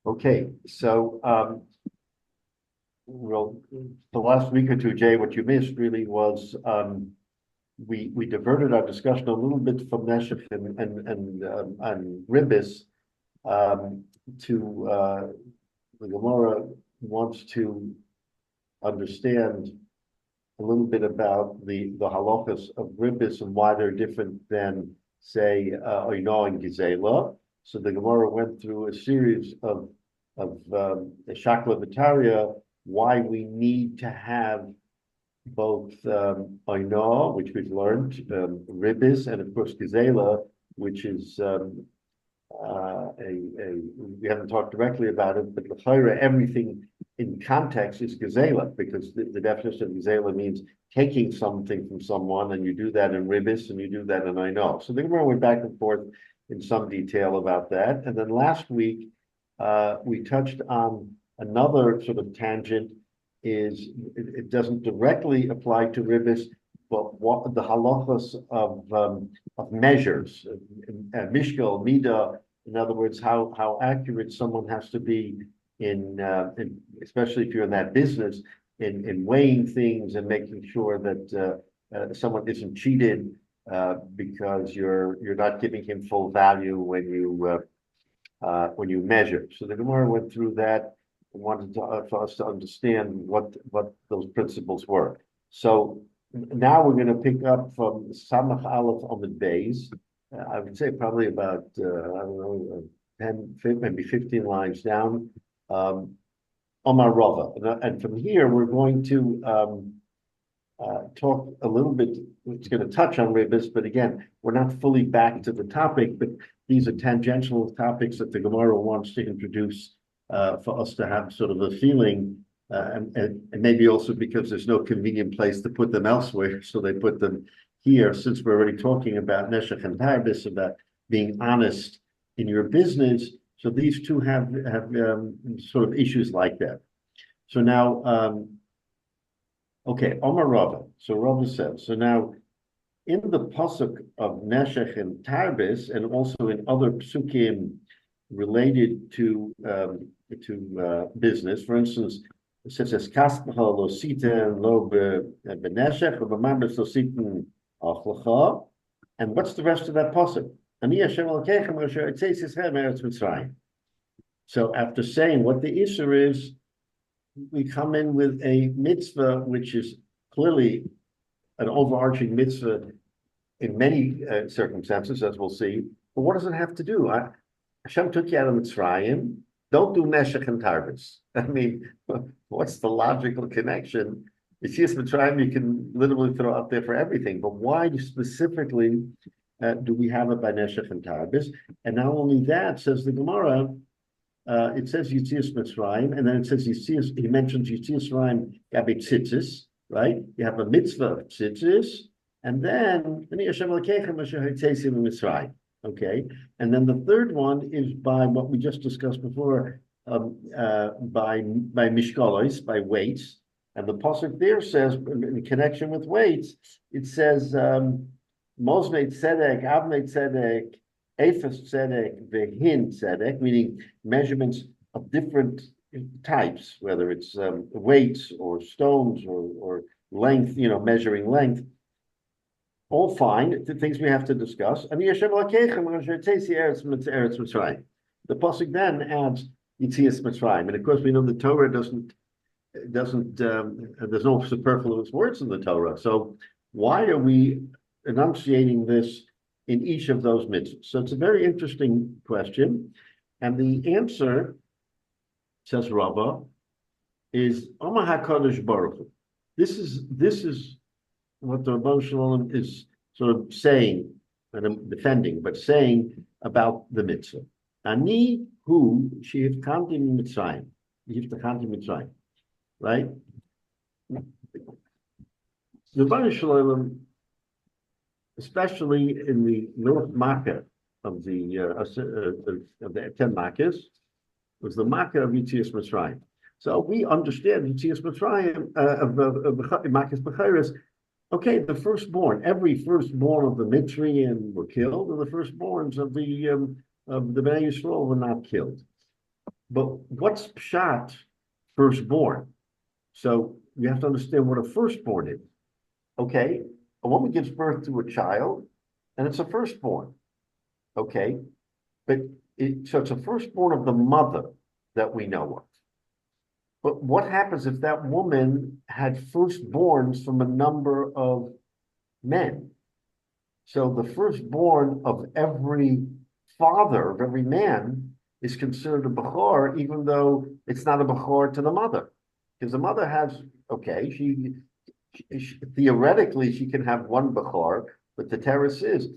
Okay, so well, the last week or two, Jay, what you missed really was we diverted our discussion a little bit from Neshech and Ribbis to the Gemara wants to understand a little bit about the halachas of Ribbis and why they're different than, say, Oino and Gizela. So the Gemara went through a series of Shakla Vitaria, why we need to have both Oino, which we've learned, Ribbis, and of course Gizela, which is we haven't talked directly about it, but l'chayra, everything in context is Gizela, because the definition of Gizela means taking something from someone, and you do that in Ribbis, and you do that in Oino. So the Gemara went back and forth in some detail about that. And then last week, we touched on another sort of tangent. It doesn't directly apply to Ribbis, but what the halachas of measures, mishkal, midah, in other words, how accurate someone has to be in especially if you're in that business, in weighing things and making sure that someone isn't cheated because you're not giving him full value when you measure. So the Gemara went through that and wanted for us to understand what those principles were. So now we're going to pick up from Samach Aleph Amud Beis. I would say probably about I don't know 10, maybe 15 lines down. Omar Rava, and from here we're going to talk a little bit. It's going to touch on Ribbis, but again, we're not fully back to the topic. But these are tangential topics that the Gemara wants to introduce for us to have sort of a feeling, and maybe also because there's no convenient place to put them elsewhere, so they put them here. Since we're already talking about Neshech and Tarbis, about being honest in your business, so these two have sort of issues like that. So now, okay, Omar Rava. So Rava says, so now in the pasuk of Neshech and Tarbis, and also in other psukim related to business, for instance, such as Kaspacha lo siten lo beneshech or b'mambes lo siten achlacha. And what's the rest of that pasuk? Ani Hashem Elokeichem asher etzeis Yisrael me'eretz Mitzrayim. So after saying what the issur is, we come in with a mitzvah which is clearly an overarching mitzvah in many circumstances, as we'll see. But what does it have to do? Hashem took you out of Mitzrayim. Don't do Neshech and Tarbis. I mean, what's the logical connection? It's just Mitzrayim you can literally throw out there for everything. But why specifically do we have it by Neshech and Tarbis? And not only that, says the Gemara, it says Yitzias Mitzrayim, and then it says Yitzias, he mentions Yitzias Mitzrayim Gabi Tzitzis, right? You have a mitzvah of Tzitzis, and then Hashem Elokeichem asher hotzeis Mitzrayim. Okay, and then the third one is by what we just discussed before, by mishkalos, by weights, and the pasuk there says in connection with weights, it says Mosnei Tzedek, Avnei Tzedek, Ephes Tzedek, Vehin Tzedek, meaning measurements of different types, whether it's weights or stones or length, measuring length. All fine, the things we have to discuss. And the pasuk then adds Yitzias Mitzrayim, and of course we know the Torah doesn't. There's no superfluous words in the Torah. So why are we enunciating this in each of those mitzvahs? So it's a very interesting question, and the answer, says Rava, is Omar HaKadosh Baruch Hu. This is what the Rebbe Shalom is sort of saying, and I'm defending, but saying about the mitzvah. Ani hu shehivkanti mitzrayim, mitzrayim, right? The Rebbe Shalom, especially in the North Makkah of the 10 Makkahs, was the Makkah of Yitzias Mitzrayim. So we understand Yitzias Mitzrayim of Makkah's Bechiris. Okay, the firstborn, every firstborn of the Mitzrayim were killed, and the firstborns of the Bnei Yisrael were not killed. But what's pshat firstborn? So you have to understand what a firstborn is. Okay, a woman gives birth to a child, and it's a firstborn. Okay, but so it's a firstborn of the mother that we know of. But what happens if that woman had firstborns from a number of men? So the firstborn of every father, of every man, is considered a Bechor, even though it's not a Bechor to the mother. Because the mother has, okay, theoretically she can have one Bechor, but the terrace is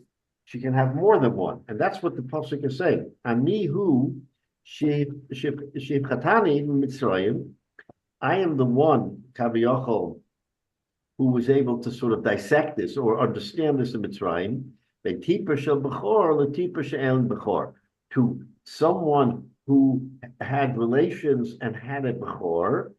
she can have more than one. And that's what the Pasuk is saying. Anihu Shivchatani Mitzrayim. I am the one, Kaviyachol, who was able to sort of dissect this or understand this in Mitzrayim, to someone who had relations and had a Bechor,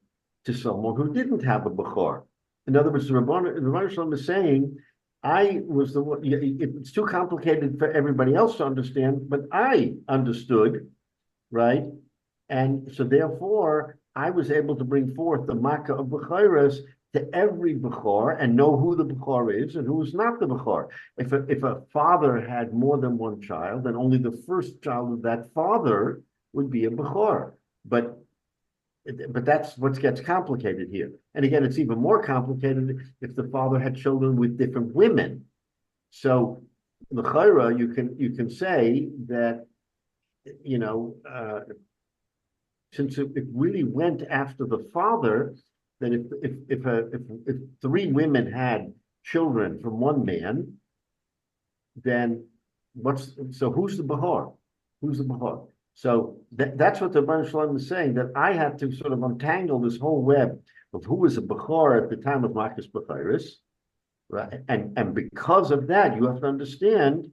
to someone who didn't have a Bechor. In other words, the Rabban Shalom is saying, I was the one, it's too complicated for everybody else to understand, but I understood, right? And so therefore, I was able to bring forth the Makkah of Bechoros to every Bechor and know who the Bechor is and who is not the Bechor. If a father had more than one child, then only the first child of that father would be a Bechor. But that's what gets complicated here. And again, it's even more complicated if the father had children with different women. So the Chayra, you can say that, since it really went after the father, then if three women had children from one man, then who's the Bahar? Who's the Bahar? So that's what the Rebbe Shalom is saying, that I had to sort of untangle this whole web of who was a Bahar at the time of Makkos Bechoros, right? And because of that, you have to understand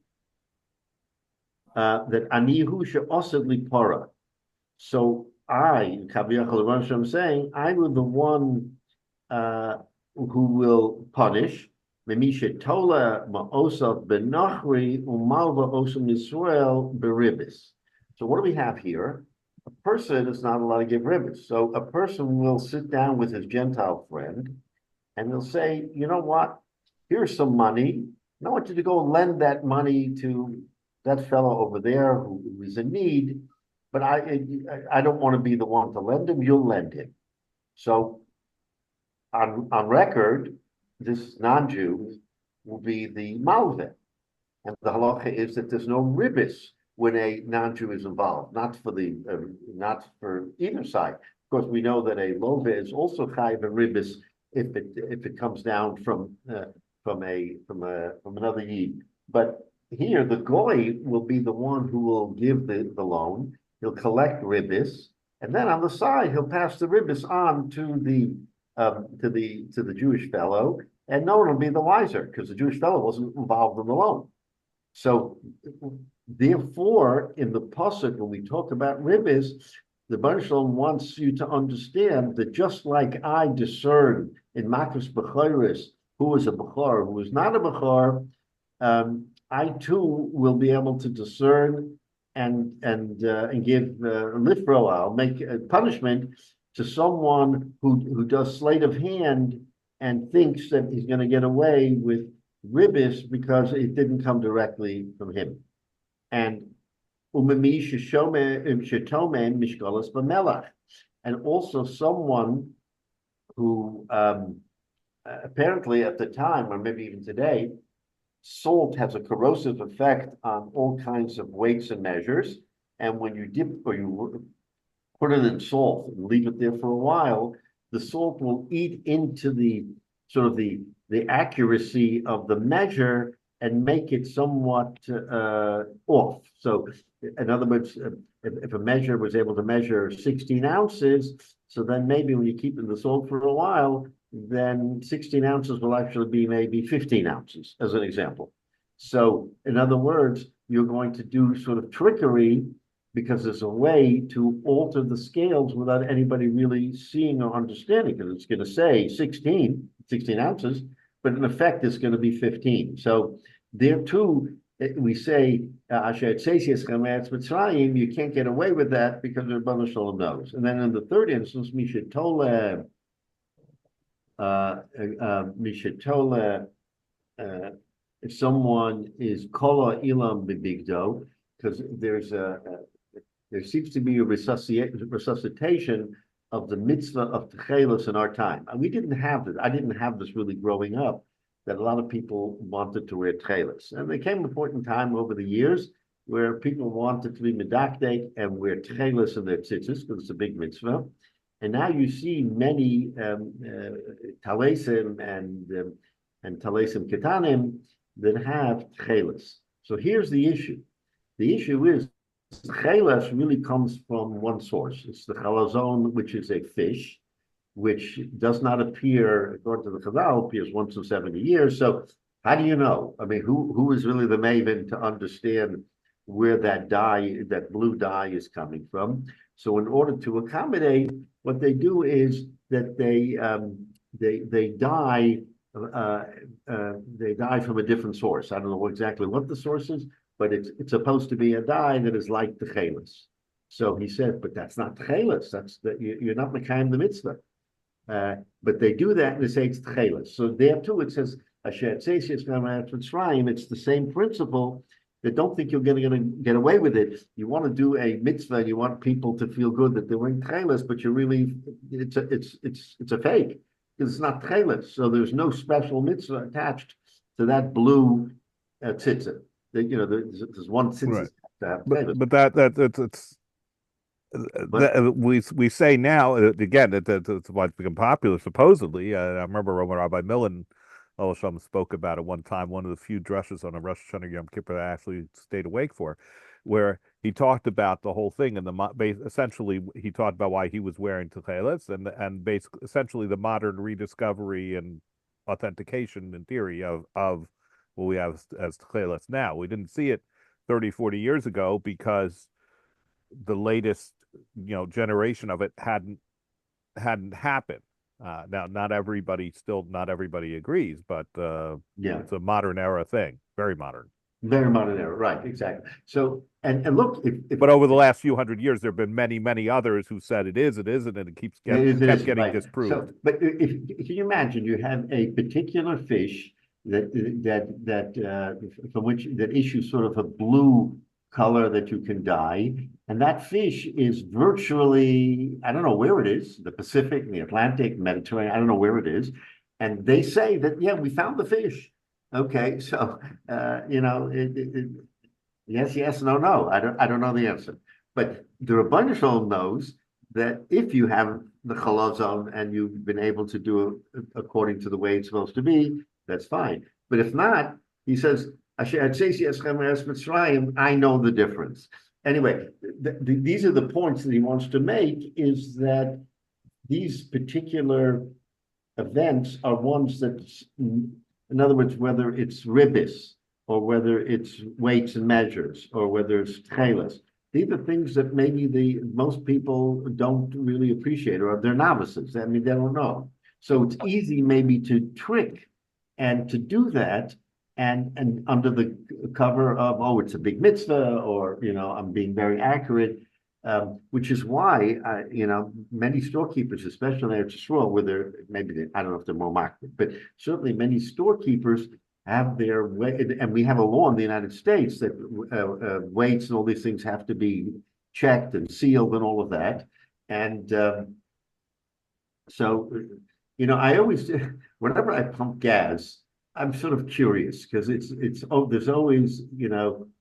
that Anihu she'osed lipara. So I'm saying, I was the one who will punish. So what do we have here? A person is not allowed to give ribbis. So a person will sit down with his Gentile friend and they'll say, you know what? Here's some money. I want you to go lend that money to that fellow over there who is in need. But I don't want to be the one to lend him. You'll lend him. So on record, this non-Jew will be the malveh, and the halacha is that there's no ribbis when a non-Jew is involved, not for either side. Of course, we know that a loveh is also chayiv a ribbis if it comes down from another yid. But here, the goy will be the one who will give the loan. He'll collect ribbis, and then on the side he'll pass the ribbis on to the Jewish fellow, and no one will be the wiser because the Jewish fellow wasn't involved in the loan. So, therefore, in the pasuk when we talk about ribbis, the Rebbe Shalom wants you to understand that just like I discern in Makkos Bechoros who was a Bechor, who was not a Bechor, I too will be able to discern and give lifro. I'll make a punishment to someone who does sleight of hand and thinks that he's going to get away with ribbis because it didn't come directly from him. And and also someone who apparently at the time, or maybe even today, salt has a corrosive effect on all kinds of weights and measures. And when you dip or you put it in salt and leave it there for a while, the salt will eat into the sort of the accuracy of the measure and make it somewhat off. So in other words, if a measure was able to measure 16 ounces, so then maybe when you keep in the salt for a while, then 16 ounces will actually be maybe 15 ounces, as an example. So, in other words, you're going to do sort of trickery because there's a way to alter the scales without anybody really seeing or understanding, because it's going to say 16 ounces, but in effect, it's going to be 15. So, there too, we say Asher Tzeisias Chametz Mitzrayim, you can't get away with that because the Rebbeinu Shalom knows. And then in the third instance, Mishatole, if someone is Kola Ilam Bebigdo, because there seems to be a resuscitation of the mitzvah of Techelos in our time. And we didn't have this. I didn't have this really growing up, that a lot of people wanted to wear Techelos. And there came a point in time over the years where people wanted to be medakdek and wear Techelos in their tzitzis, because it's a big mitzvah. And now you see many Talesim and Talesim Ketanim that have Techelos. So here's the issue. The issue is Chelas really comes from one source. It's the chalazon, which is a fish, which does not appear, according to the Chazal, appears once in 70 years. So how do you know? I mean, who is really the maven to understand where that dye, that blue dye is coming from? So in order to accommodate, what they do is that they dye from a different source. I don't know exactly what the source is, but it's supposed to be a dye that is like the chelas. So he said, but that's not chelas. You're not mekayim the mitzvah. But they do that and they say it's chelas. So there too it says Asher Tzeisias Chametz Mitzrayim. It's the same principle. That don't think you're going to get away with it. You want to do a mitzvah and you want people to feel good that they're wearing chelas, but you really it's a fake. It's not chelas. So there's no special mitzvah attached to that blue tzitzit. There's one tzitzit. Right. But we say now again that's why it's become popular supposedly. I remember when Rabbi Millen spoke about it one time, one of the few drushes on a Rosh Hashanah Yom Kippur that I actually stayed awake for, where he talked about the whole thing, and essentially he talked about why he was wearing techeles, and basically essentially the modern rediscovery and authentication in theory of what we have as techeles now. We didn't see it 30, 40 years ago because the latest generation of it hadn't happened. Now, not everybody agrees, but it's a modern era thing, very modern era, right? Exactly. So, and look, but over the last few hundred years, there have been many others who said it isn't, and it kept getting right. disproved. So, but if you imagine, you have a particular fish that from which that issues sort of a blue color that you can dye, and that fish is virtually, I don't know where it is, the Pacific, the Atlantic, Mediterranean, I don't know where it is, and they say that we found the fish. Okay, so yes, no, I don't know the answer, but the Rebbeinu Shalom knows that if you have the chalazon and you've been able to do it according to the way it's supposed to be, that's fine. But if not, he says, I know the difference. Anyway, these are the points that he wants to make, is that these particular events are ones that, in other words, whether it's ribis or whether it's weights and measures or whether it's chelas, these are things that maybe most people don't really appreciate, or they're novices. I mean, they don't know. So it's easy maybe to trick and to do that. And under the cover of, it's a big mitzvah, or, I'm being very accurate, which is why, many storekeepers, especially in Eretz Yisrael, where I don't know if they're more market, but certainly many storekeepers have their way, and we have a law in the United States that weights and all these things have to be checked and sealed and all of that. And so, I always, whenever I pump gas, I'm sort of curious because there's always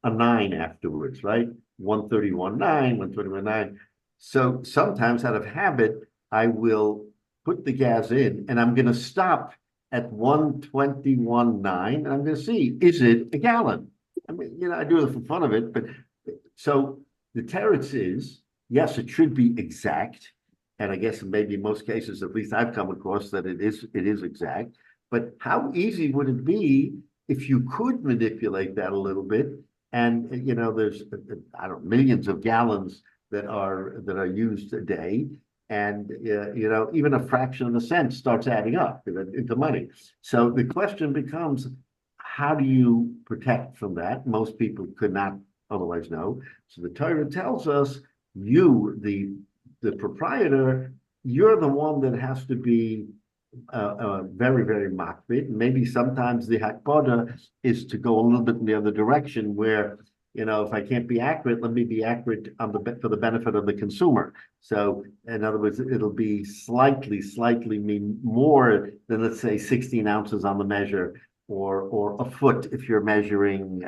a 9 afterwards, right? 131.9, 131.9. So sometimes out of habit, I will put the gas in and I'm going to stop at 121.9 and I'm going to see, is it a gallon? I mean, I do it for fun of it, but so the teretz is, yes, it should be exact, and I guess maybe in most cases, at least I've come across that it is exact. But how easy would it be if you could manipulate that a little bit? And there's millions of gallons that are used a day, and even a fraction of a cent starts adding up into money. So the question becomes, how do you protect from that? Most people could not otherwise know. So the Torah tells us, you, the proprietor, you're the one that has to be very, very makbid. Maybe sometimes the hakbada is to go a little bit in the other direction, where, if I can't be accurate, let me be accurate for the benefit of the consumer. So, in other words, it'll be slightly mean more than, let's say, 16 ounces on the measure, or a foot if you're measuring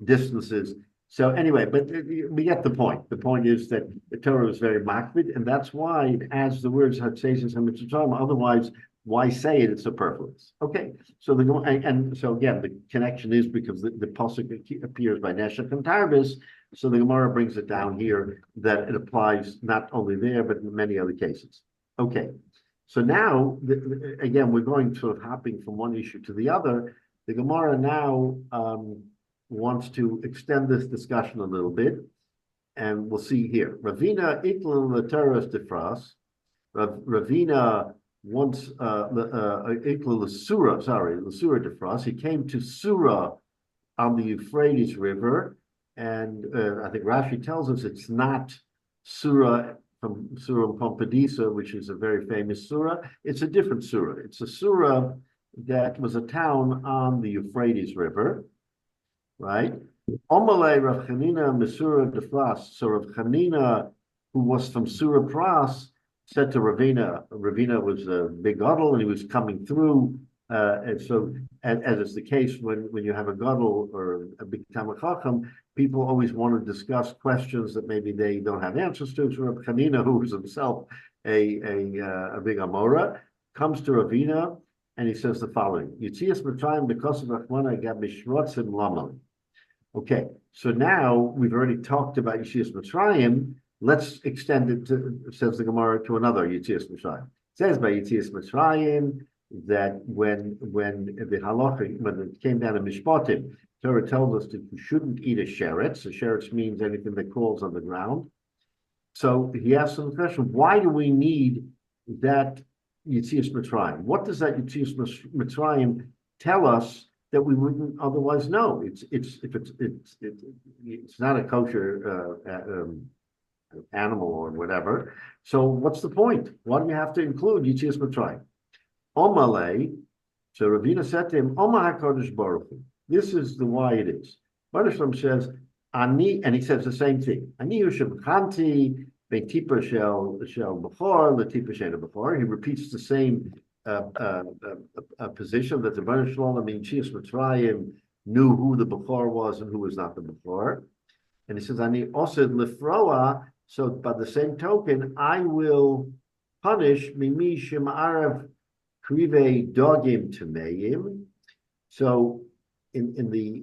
distances. So anyway, but we get the point. The point is that the Torah is very makbid, and that's why it adds the words hatzesis and mitzvah. Otherwise, why say it? It's superfluous. Okay, so so again, the connection is because the pasuk appears by Neshech and Tarbis. So the Gemara brings it down here that it applies not only there but in many other cases. Okay, so now again we're going sort of hopping from one issue to the other. The Gemara now wants to extend this discussion a little bit, and we'll see here. Ravina itlin l'teras defras. Ravina once itlin l'sura, l'sura defras. He came to Sura on the Euphrates River, and I think Rashi tells us it's not Sura from Sura Pompadisa, which is a very famous Sura. It's a different Sura. It's a Sura that was a town on the Euphrates River. Right? Omalei Rav Chanina Mesura Defras. So Rav Chanina, who was from Sura Pras, said to Ravina. Ravina was a big gadol, and he was coming through. And so, as is the case when you have a gadol or a big Talmid Chacham, people always want to discuss questions that maybe they don't have answers to. So Rav Chanina, who was himself a big Amora, comes to Ravina, and he says the following: Yitzias Mitzrayim because of Rachmana gab mishrotzim lamal. Okay, so now we've already talked about Yitzias Mitzrayim. Let's extend it to, says the Gemara, to another Yitzias Mitzrayim. It says by Yitzias Mitzrayim that when the halacha, when it came down to Mishpatim, Torah tells us that you shouldn't eat a sheretz. A sheretz means anything that crawls on the ground. So he asks the question: why do we need that Yitzias Mitzrayim? What does that Yitzias Mitzrayim tell us that we wouldn't otherwise know? It's not a kosher animal or whatever. So what's the point? Why do you have to include Yitzias Mitzrayim? Omalei. So Ravina said to him, Oma HaKadosh Baruch Hu. This is the why it is. Baruch says, Ani, and he says the same thing. Ani Yushem Chanti Beitipa Shel Bechor Letipa Shel Bechor. He repeats the same position that the Baruch Shalom in Yitzias Mitzrayim knew who the Bechor was and who was not the Bechor. And he says, Ani Osed Lefroa. So by the same token, I will punish Mimi Shemarav Krive Dogim Tameim. So in the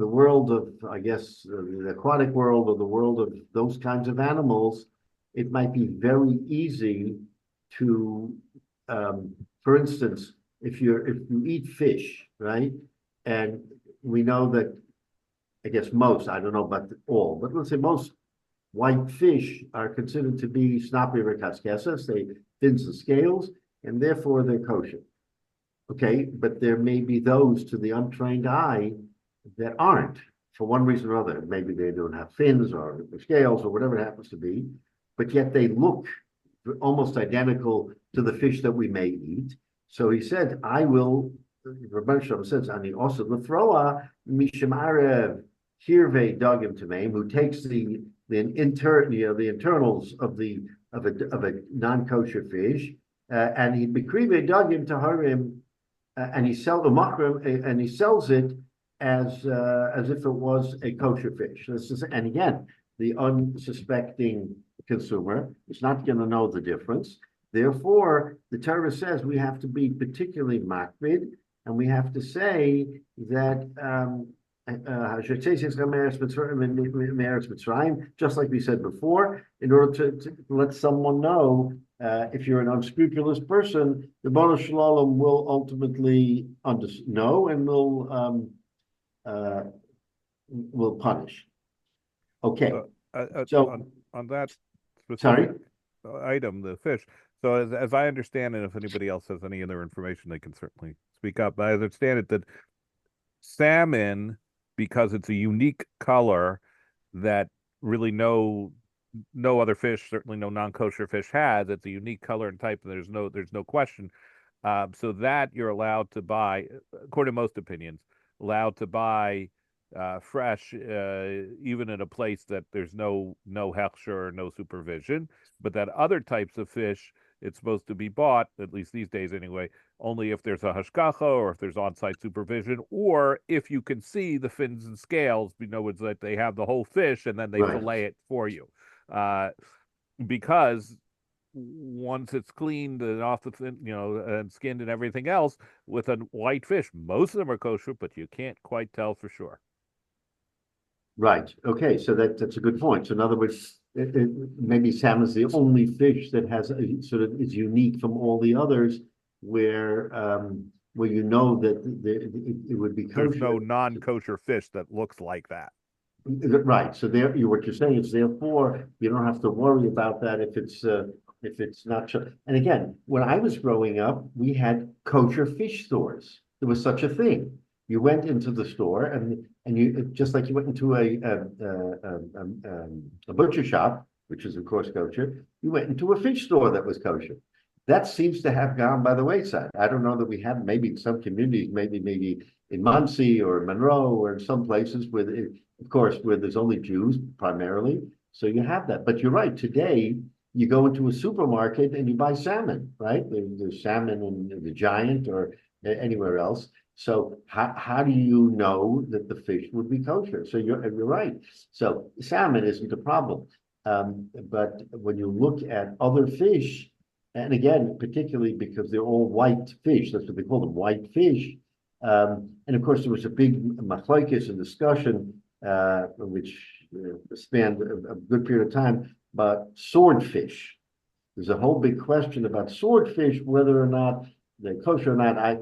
world of, I guess, the aquatic world, or the world of those kinds of animals, it might be very easy to, for instance, if you eat fish, right? And we know that, I guess most, I don't know about all, but let's say most white fish are considered to be snapi rekaskesas, they fins and scales, and therefore they're kosher. Okay, but there may be those to the untrained eye that aren't, for one reason or other. Maybe they don't have fins or scales or whatever it happens to be, but yet they look almost identical to the fish that we may eat. So he said, I will, Rabbi Shalom says, Ani also Lefroa Mishamarev Hirve Dogim Tameim, who takes the internals of a non-kosher fish, and he bekrive Dogim Taharim, and he sells it as if it was a kosher fish. And again, the unsuspecting consumer is not going to know the difference. Therefore, the Torah says we have to be particularly makbid, and we have to say that just like we said before, in order to let someone know, if you're an unscrupulous person, the Bava Metzia will ultimately know and will punish. Okay. So on that specific item, the fish. So as I understand it, if anybody else has any other information, they can certainly speak up, but I understand it that salmon, because it's a unique color that really no other fish, certainly no non-kosher fish has. It's a unique color and type, and there's no question. So that you're allowed to buy, according to most opinions, allowed to buy fresh, even in a place that there's no hechsher or no supervision. But that other types of fish, it's supposed to be bought, at least these days anyway, only if there's a hashgacha or if there's on-site supervision, or if you can see the fins and scales. It's that they have the whole fish and then they fillet it for you, because once it's cleaned and off the fin, and skinned and everything else, with a white fish, most of them are kosher, but you can't quite tell for sure. Right. Okay. So that's a good point. So in other words, maybe salmon is the only fish that has sort of is unique from all the others, where you know that it would be kosher. There's no non-kosher fish that looks like that. Right. So what you're saying is therefore you don't have to worry about that if it's not. And again, when I was growing up, we had kosher fish stores. There was such a thing. You went into the store and you just like you went into a butcher shop, which is of course kosher. You went into a fish store that was kosher. That seems to have gone by the wayside. I don't know that we have, maybe in some communities, maybe in Muncie or Monroe or in some places where, of course, where there's only Jews primarily. So you have that. But you're right. Today, you go into a supermarket and you buy salmon, right? There's salmon in the Giant or anywhere else. So how do you know that the fish would be kosher? So you're right. So salmon isn't a problem. But when you look at other fish, and again, particularly because they're all white fish, that's what they call them, white fish. And of course, there was a big machlokes and discussion, which spanned a good period of time, about swordfish. There's a whole big question about swordfish, whether or not they're kosher or not. I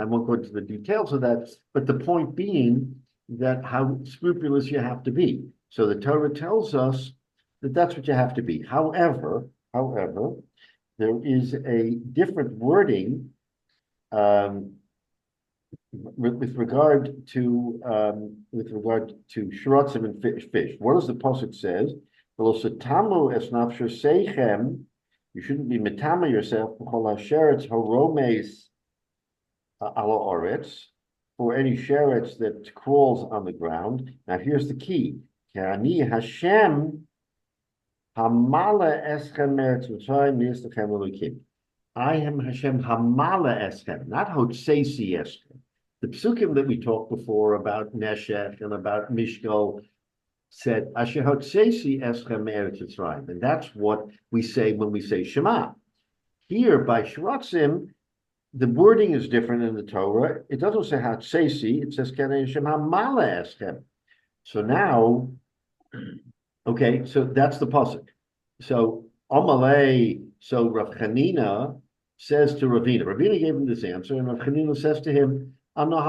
won't go into the details of that, but the point being that how scrupulous you have to be. So the Torah tells us that that's what you have to be. However, there is a different wording with regard to shrotzim and fish. What does the pasuk says? You shouldn't be metama yourself for any sheretz that crawls on the ground. Now here's the key. Hashem Hamala eschem meretz mitzrayim nistachem elokim. I am Hashem Hamala eschem, not Hotseisi eschem. The psukim that we talked before about Neshech and about Mishkol said Asher Hotseisi eschem meretz mitzrayim, and that's what we say when we say Shema. Here by Shrotzim, the wording is different in the Torah. It doesn't say Hotseisi; it says Kenei Hashem Hamala eschem. So now. Okay, so that's the pasuk. So Amalei, so Rav Chanina says to Ravina. Ravina gave him this answer, and Rav Chanina says to him, I'm not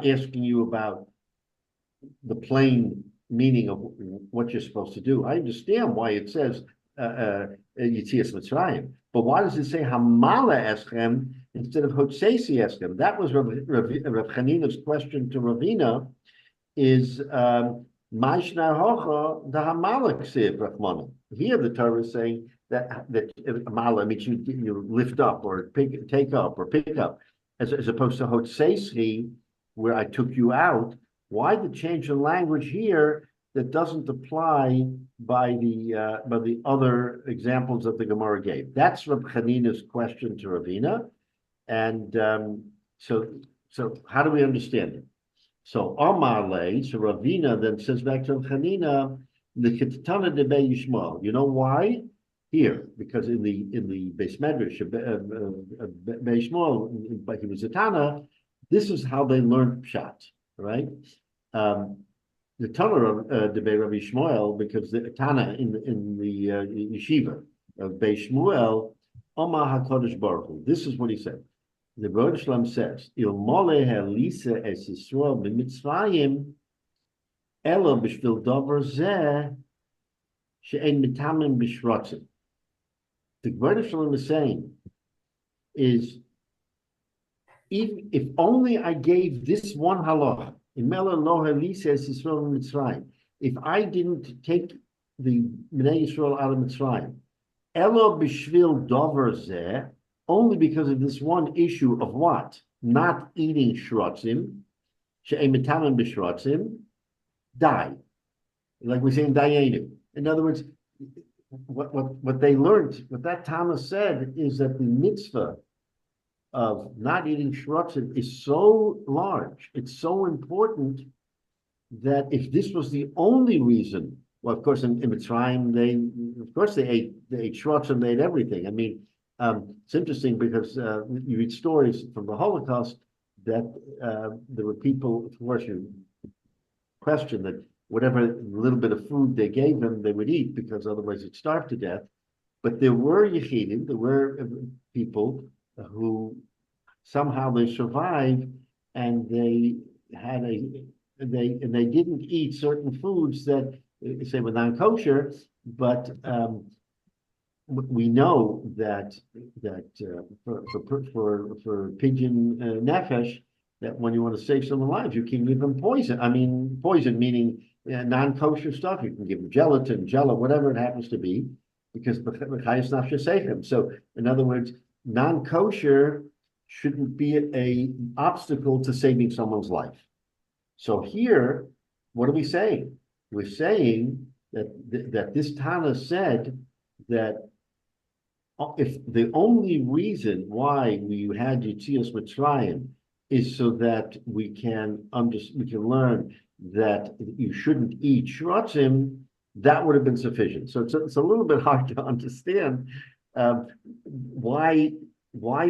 asking you about the plain meaning of what you're supposed to do. I understand why it says Yitzias Mitzrayim, but why does it say Hamala Eschem instead of Hotseisi Eschem? That was Rav Chanina's question to Ravina. Is Maishnar Hocha the Hamalek Siv Rachmana. Here the Torah is saying that Amala means you lift up or take up or pick up, as opposed to Hotseisi, where I took you out. Why the change in language here that doesn't apply by the other examples that the Gemara gave? That's Reb Chanina's question to Ravina, and so how do we understand it? So Amarle, so Ravina then says back to Chanina, the Ketana de Be Yishmael. You know why? Here, because in the Beis Medrash, Be Yishmael, but he was a Tana. This is how they learned Pshat, right? The Tana de Be Rabbi Shmuel, because the Tana in the yeshiva of Be Shmuel, Omar Hakadosh Baruch Hu. This is what he said. The Rosh Shalom says, Il mole helisa es Yisrael b'mitzrayim, elo b'shvil dover zeh, she'en mitamim b'shrotzim. The Rosh Shalom is saying is if only I gave this one halacha, in Mela Loha Li says Yisrael Mitzrayim, if I didn't take the Bnei Yisrael out of Mitzrayim, Elo b'shvil dover zeh, only because of this one issue of what? Not eating shrotzim, she'emetamen b'shrotzim, die. Like we say in Dayenu. In other words, what they learned, what that Tama said is that the mitzvah of not eating shrotzim is so large, it's so important that if this was the only reason, well, of course, in Mitzrayim, they ate shrotzim, they ate everything. I mean, it's interesting because you read stories from the Holocaust that there were people, of course, you question that whatever little bit of food they gave them, they would eat because otherwise they'd starve to death. But there were yechidim, there were people who somehow they survived, and they didn't eat certain foods that say were non-kosher, but we know that for pigeon nefesh, that when you want to save someone's life, you can give them poison. I mean, poison meaning non-kosher stuff. You can give them gelatin, jello, whatever it happens to be, because b'chayis nafshe seichem. So, in other words, non-kosher shouldn't be an obstacle to saving someone's life. So here, what are we saying? We're saying that this Tana said that if the only reason why we had Yetzias Mitzrayim is so that we can learn that you shouldn't eat shrotzim, that would have been sufficient. So it's a little bit hard to understand why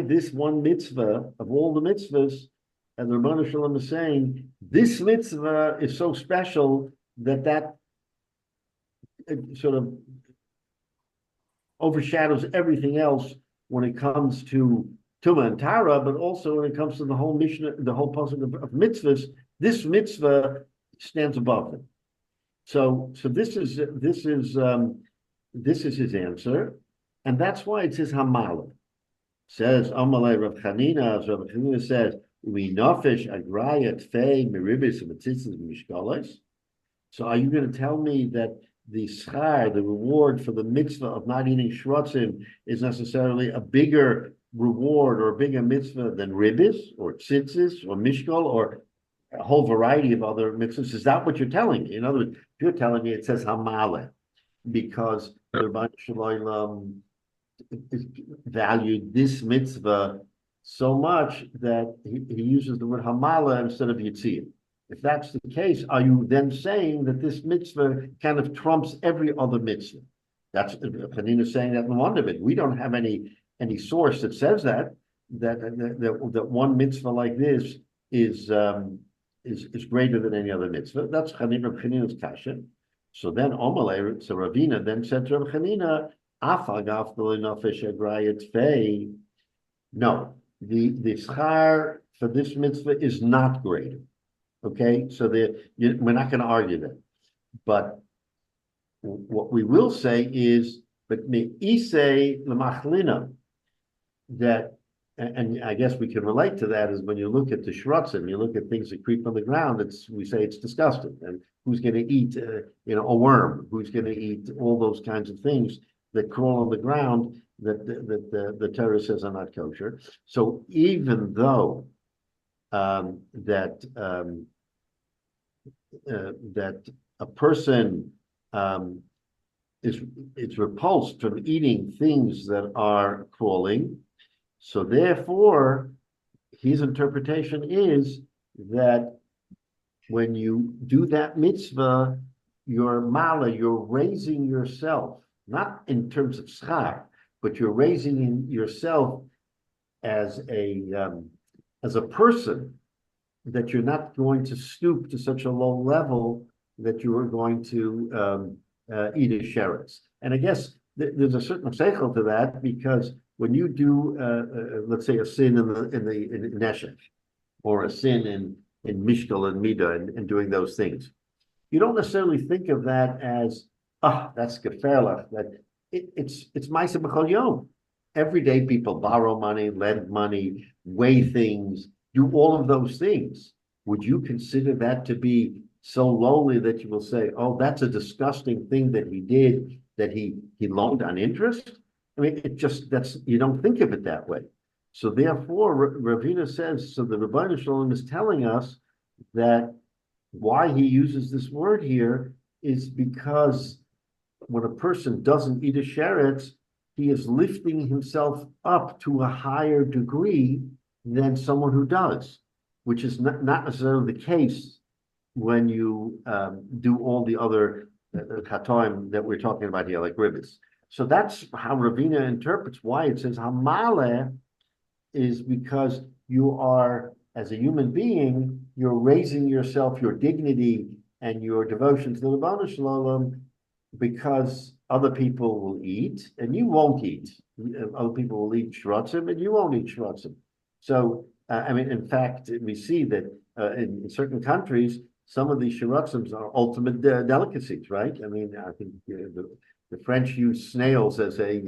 this one mitzvah of all the mitzvahs, and the Rabbanu Shalom is saying this mitzvah is so special that sort of overshadows everything else when it comes to Tumah and Tara, but also when it comes to the whole Mishnah, the whole puzzle of mitzvahs. This mitzvah stands above them. So this is his answer, and that's why it says Hamala. Says Amalei Rav Chanina, as Rav Chanina says, we nafesh agrayat fei meribis and mitzitzis mishkalos. So are you going to tell me that the schar, the reward for the mitzvah of not eating shrotzim, is necessarily a bigger reward or a bigger mitzvah than ribis or tzitzis or mishkal or a whole variety of other mitzvahs? Is that what you're telling me? In other words, if you're telling me it says Hamale, because the Rabbi Shalom valued this mitzvah so much that he uses the word Hamala instead of Yitziyah. If that's the case, are you then saying that this mitzvah kind of trumps every other mitzvah? That's Hanina saying that in one of it. We don't have any source that says that one mitzvah like this is greater than any other mitzvah. That's Hanina's kasha. So then Omalei, so Ravina then said to Rav Hanina, no, the schar for this mitzvah is not greater. Okay, so we're not going to argue that. But what we will say is, but me'isei l'machlina, that, and I guess we can relate to that, is when you look at the shrotzim, you look at things that creep on the ground, we say it's disgusting. And who's going to eat, a worm? Who's going to eat all those kinds of things that crawl on the ground that the Torah says are not kosher? So even though that a person is repulsed from eating things that are crawling, so therefore his interpretation is that when you do that mitzvah, you're raising yourself, not in terms of schar, but you're raising yourself as a person, that you're not going to stoop to such a low level that you are going to eat a sheretz. And I guess there's a certain seichel to that, because when you do, let's say, a sin in neshech, or a sin in mishkal and midah, and doing those things, you don't necessarily think of that as that's geferlach, that it's ma'aseh b'chol yom. everyday people borrow money, lend money, weigh things, do all of those things. Would you consider that to be so lowly that you will say, oh, that's a disgusting thing that he did, that he loaned on interest? I mean, that's, you don't think of it that way. So therefore, Ravina says, so the Rebbeinu Shalom is telling us that why he uses this word here is because when a person doesn't eat a sheretz, he is lifting himself up to a higher degree than someone who does, which is not necessarily the case when you do all the other chatoim that we're talking about here, like ribbis. So that's how Ravina interprets why it says Hamaleh is because you are, as a human being, you're raising yourself, your dignity, and your devotion to the Rebbeinu Shalom, because other people will eat and you won't eat. Other people will eat shrotzim and you won't eat shrotzim. So, I mean, in fact, we see that in certain countries, some of these shrotzim are ultimate delicacies, right? I mean, I think the French use snails as a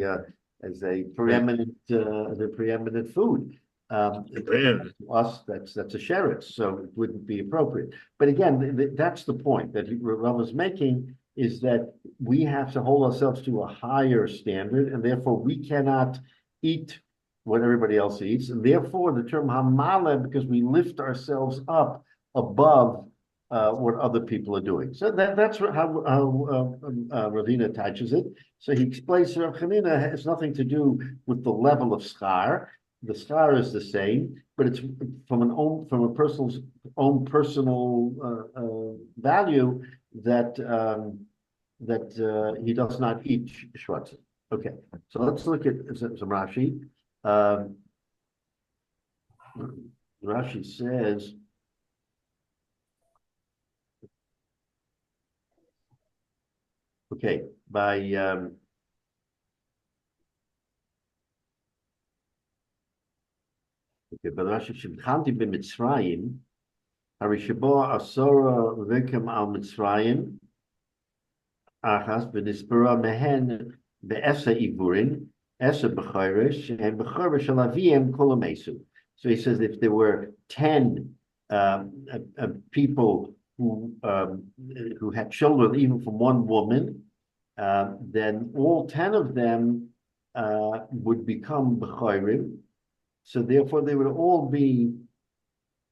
preeminent food. To us, that's a sheretz, so it wouldn't be appropriate. But again, that's the point that Rav is making, is that we have to hold ourselves to a higher standard, and therefore we cannot eat what everybody else eats, and therefore the term hamale, because we lift ourselves up above what other people are doing. So that's how Ravina touches it. So he explains Rav Chanina has nothing to do with the level of schar. The schar is the same, but it's from a person's own personal value that he does not eat shvatzim. Okay, so let's look at some Rashi. Rashi says, okay, by Rashi Shimchanti b'Mitzrayim, Harishabo Asora Vekam al Mitzrayim, Achas b'Nispera Mehen be'Esa Iburin, Esa b'Chayrish, and B'Chayrish Alaviem Kolamesu. So he says if there were 10 people who had children even from one woman, then all 10 of them would become B'Chayrim. So therefore, they would all be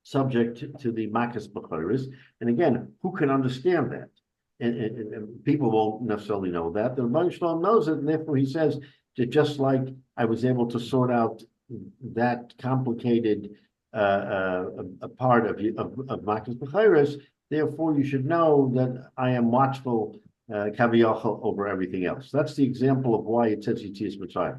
subject to the Makas B'Chayris. And again, who can understand that? And people won't necessarily know that. The Rebbeinu Shalom knows it, and therefore he says that just like I was able to sort out that complicated a part of Makas B'Chayris, therefore you should know that I am watchful kaviyachal over everything else. That's the example of why it says Yitzias Mitzrayim.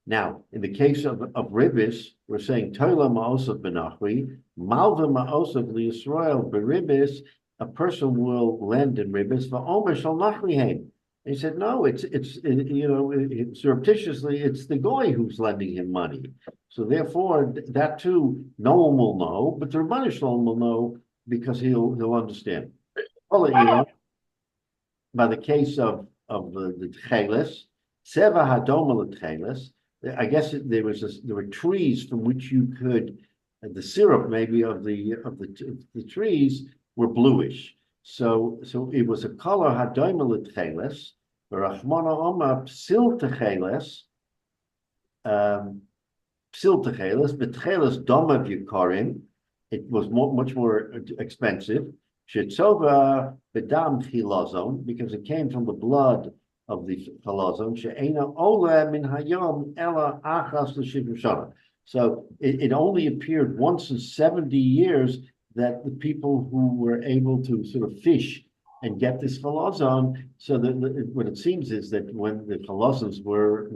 Now, in the case of Ribis, we're saying Toila Ma'osav Benachri, Malva Ma'osav L'Yisrael Beribis, a person will lend in Ribis, Va'omer Shal Nachrihem. He said, no, it's surreptitiously, it's the goy who's lending him money. So therefore, that too, no one will know, but the Rebbeinu Shalom will know because he'll understand. I'll let you know. By the case of the Tcheles, Seva Hadoma L'Tcheles, I guess there were trees from which you could, the syrup maybe of the trees were bluish. So it was a color hadoima l'tcheles, v'rachmana oma psil techeles, b'tcheles doma v'yikorim. It was much more expensive. Shetzova b'dam chilazon, because it came from the blood of the chalazon. She'ena ola min hayom ela achas l'shivim shana. So it only appeared once in 70 years that the people who were able to sort of fish and get this chalazon. So what it seems is that when the chalazons were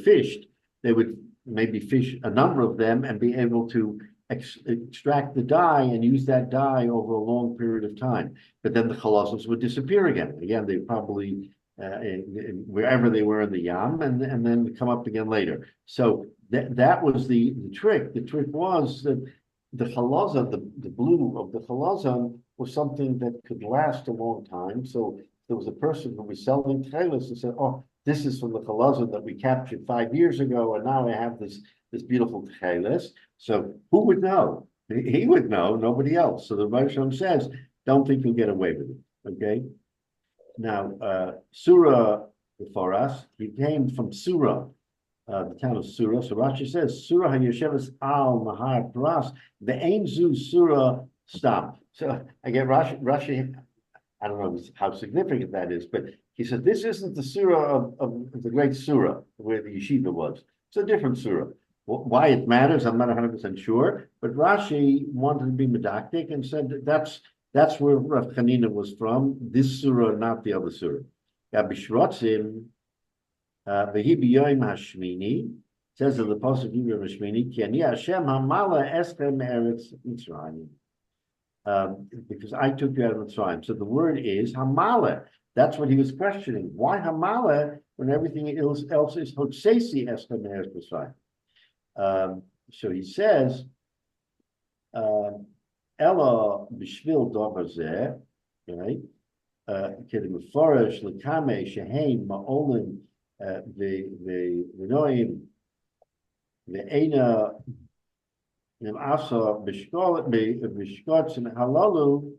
fished, they would maybe fish a number of them and be able to extract the dye and use that dye over a long period of time. But then the chalazons would disappear again. Again, they probably wherever they were in the yam, and then come up again later. So that was the trick. The trick was that the chalazon, the blue of the chalazon, was something that could last a long time. So there was a person who was selling trailers and said, "Oh, this is from the chalazon that we captured 5 years ago, and now I have this beautiful trailers." So who would know? He would know, nobody else. So the Rabbi Shalom says, "Don't think you'll get away with it." Okay. Now, Surah before us, he came from Surah, the town of Surah. So Rashi says, Surah HaYeshevas al Mahar Paras, the Ein Zu Surah Stam. So again, Rashi, I don't know how significant that is, but he said, this isn't the Surah of the great Surah where the yeshiva was. It's a different Surah. Why it matters, I'm not 100% sure, but Rashi wanted to be medactic and said that's where Rav Chanina was from, this surah, not the other surah. Bishrotzim, v'hi b'yoyim hashmini, says in the pasuk Yibam Hashmini, ki ani Hashem hamala eschem eretz Mitzrayim, because I took you out of Mitzrayim. So the word is hamala. That's what he was questioning. Why hamala when everything else is hotsesi eschem eretz Mitzrayim? So he says, Ella b'shvil davar zeh, right? Kedemufarish lekame sheheim ma'olim v'noim v'eina nem'asa b'shkots and halalu,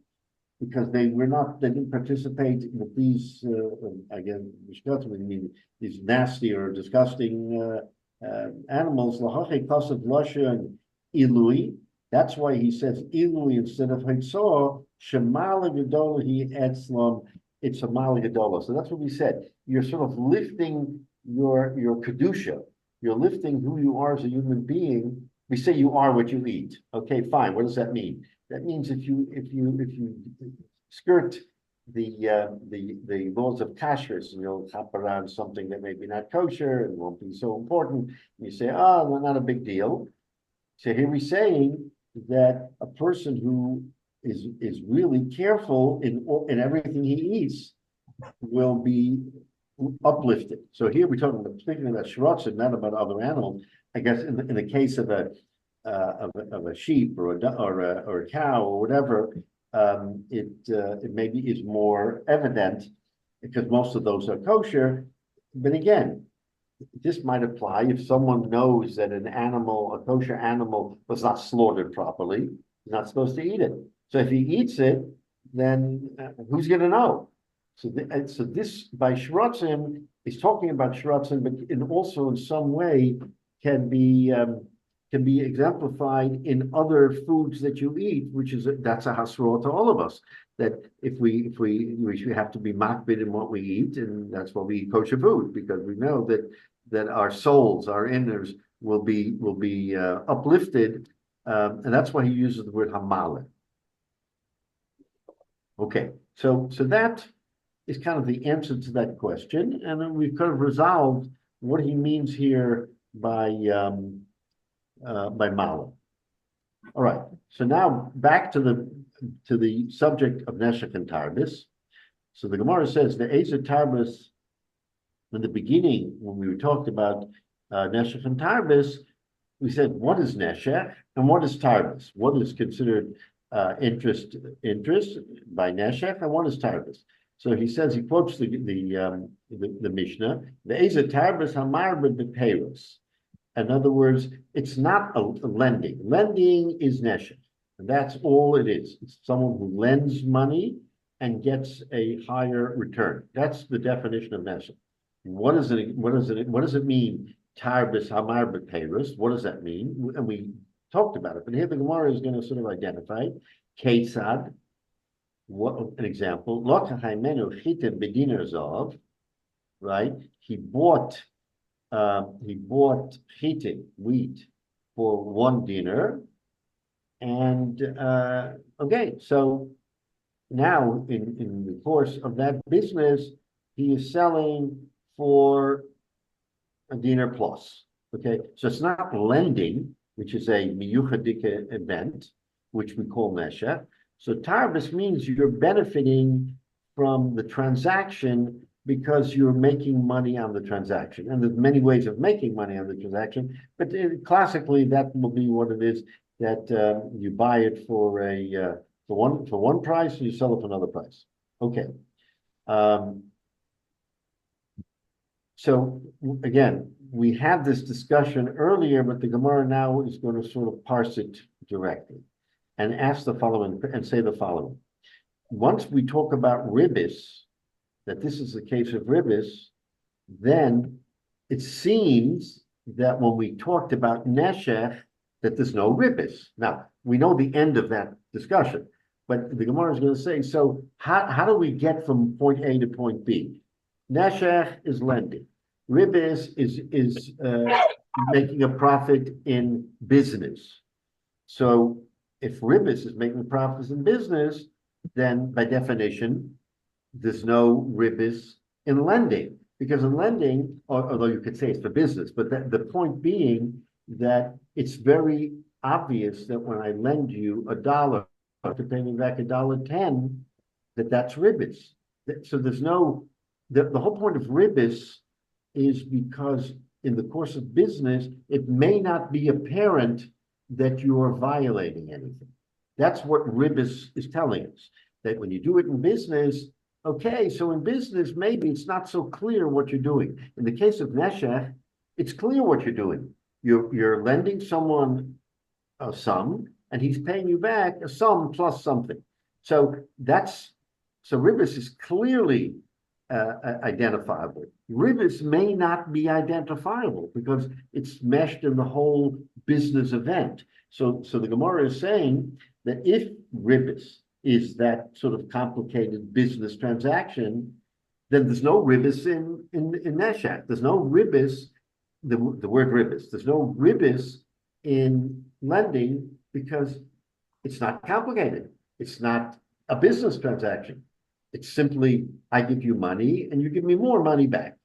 because they didn't participate with these again b'shkots, I mean these nasty or disgusting animals. Lahache kasav lasha and ilui. That's why he says ilui instead of haitzor. Shemala gedolahi etzlam. It's a mala gedola. So that's what we said. You're sort of lifting your kedusha. You're lifting who you are as a human being. We say you are what you eat. Okay, fine. What does that mean? That means if you skirt the laws of kashrus, and you'll hop around something that may be not kosher and won't be so important, and you say, oh, well, not a big deal. So here we're saying that a person who is really careful in everything he eats will be uplifted. So here we're talking about particularly about shrotzim, not about other animals. I guess in the case of a sheep or a cow or whatever, it maybe is more evident because most of those are kosher. But again, this might apply if someone knows that a kosher animal was not slaughtered properly, he's not supposed to eat it. So if he eats it, then who's going to know? So this by shrotzim is talking about shrotzim, but also in some way can be exemplified in other foods that you eat, that's a hasra to all of us. That if we have to be makbid in what we eat, and that's why we eat kosher food, because we know that our souls, our inners, will be uplifted, and that's why he uses the word hamala. Okay, so that is kind of the answer to that question, and then we've kind of resolved what he means here by mala. All right, so now back to the subject of neshek and tarbis. So the Gemara says the Eza tarbis. In the beginning, when we talked about neshek and tarbis, we said what is neshek and what is tarbis? What is considered interest by neshek and what is tarbis? So he quotes the Mishnah, the Eza tarbis hamar b'peiros. In other words, it's not a lending. Lending is neshek, and that's all it is. It's someone who lends money and gets a higher return. That's the definition of neshek. What does it mean? Tarbis hamar b'peiros. What does that mean? And we talked about it, but here the Gemara is going to sort of identify Ketzad. What an example? Lo kachaimenu chitim b'dinar zav. Right? He bought chitim, wheat, for 1 dinar, and okay, so now in the course of that business, he is selling for a dinar plus. Okay, so it's not lending, which is a miyuchadika event, which we call neshek. So tarbis means you're benefiting from the transaction because you're making money on the transaction. And there's many ways of making money on the transaction, but classically that will be what it is, that you buy it for one price and you sell it for another price. Okay. Um, so again, we had this discussion earlier, but the Gemara now is going to sort of parse it directly and ask the following and say the following. Once we talk about ribis, that this is the case of ribis, then it seems that when we talked about neshech, that there's no ribis. Now, we know the end of that discussion, but the Gemara is going to say, so how do we get from point A to point B? Neshech is lending. Ribis is making a profit in business. So if ribis is making profits in business, then by definition, there's no ribis in lending. Because in lending, although you could say it's for business, but the point being that it's very obvious that when I lend you $1 to pay me back $1.10, that's ribis. So there's no, the whole point of ribis is because in the course of business, it may not be apparent that you are violating anything. That's what ribis is telling us, that when you do it in business, okay, so in business, maybe it's not so clear what you're doing. In the case of neshech, it's clear what you're doing. You're lending someone a sum, and he's paying you back a sum plus something. So ribis is clearly identifiable. Ribis may not be identifiable because it's meshed in the whole business event. So the Gemara is saying that if ribis is that sort of complicated business transaction, then there's no ribis in neshech. There's no ribis, the word ribis. There's no ribis in lending because it's not complicated. It's not a business transaction. It's simply, I give you money and you give me more money back.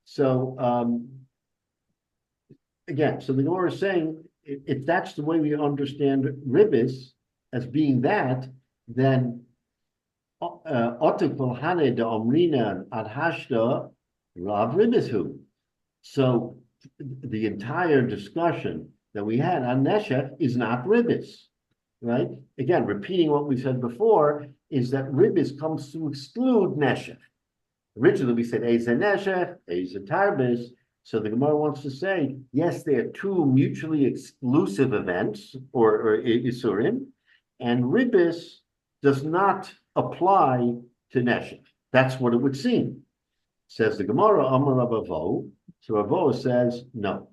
So again, so the Gemara is saying, if that's the way we understand ribis as being that, then otikol hane de omrina adhashta rav ribishu. So the entire discussion that we had on neshech is not ribis, right? Again, repeating what we said before is that ribis comes to exclude neshech. Originally, we said eza neshech, eza tarbis. So the Gemara wants to say, yes, they are two mutually exclusive events or isurim, and ribis does not apply to neshech. That's what it would seem. Says the Gemara, Amar Rav Avo. So Avo says, no,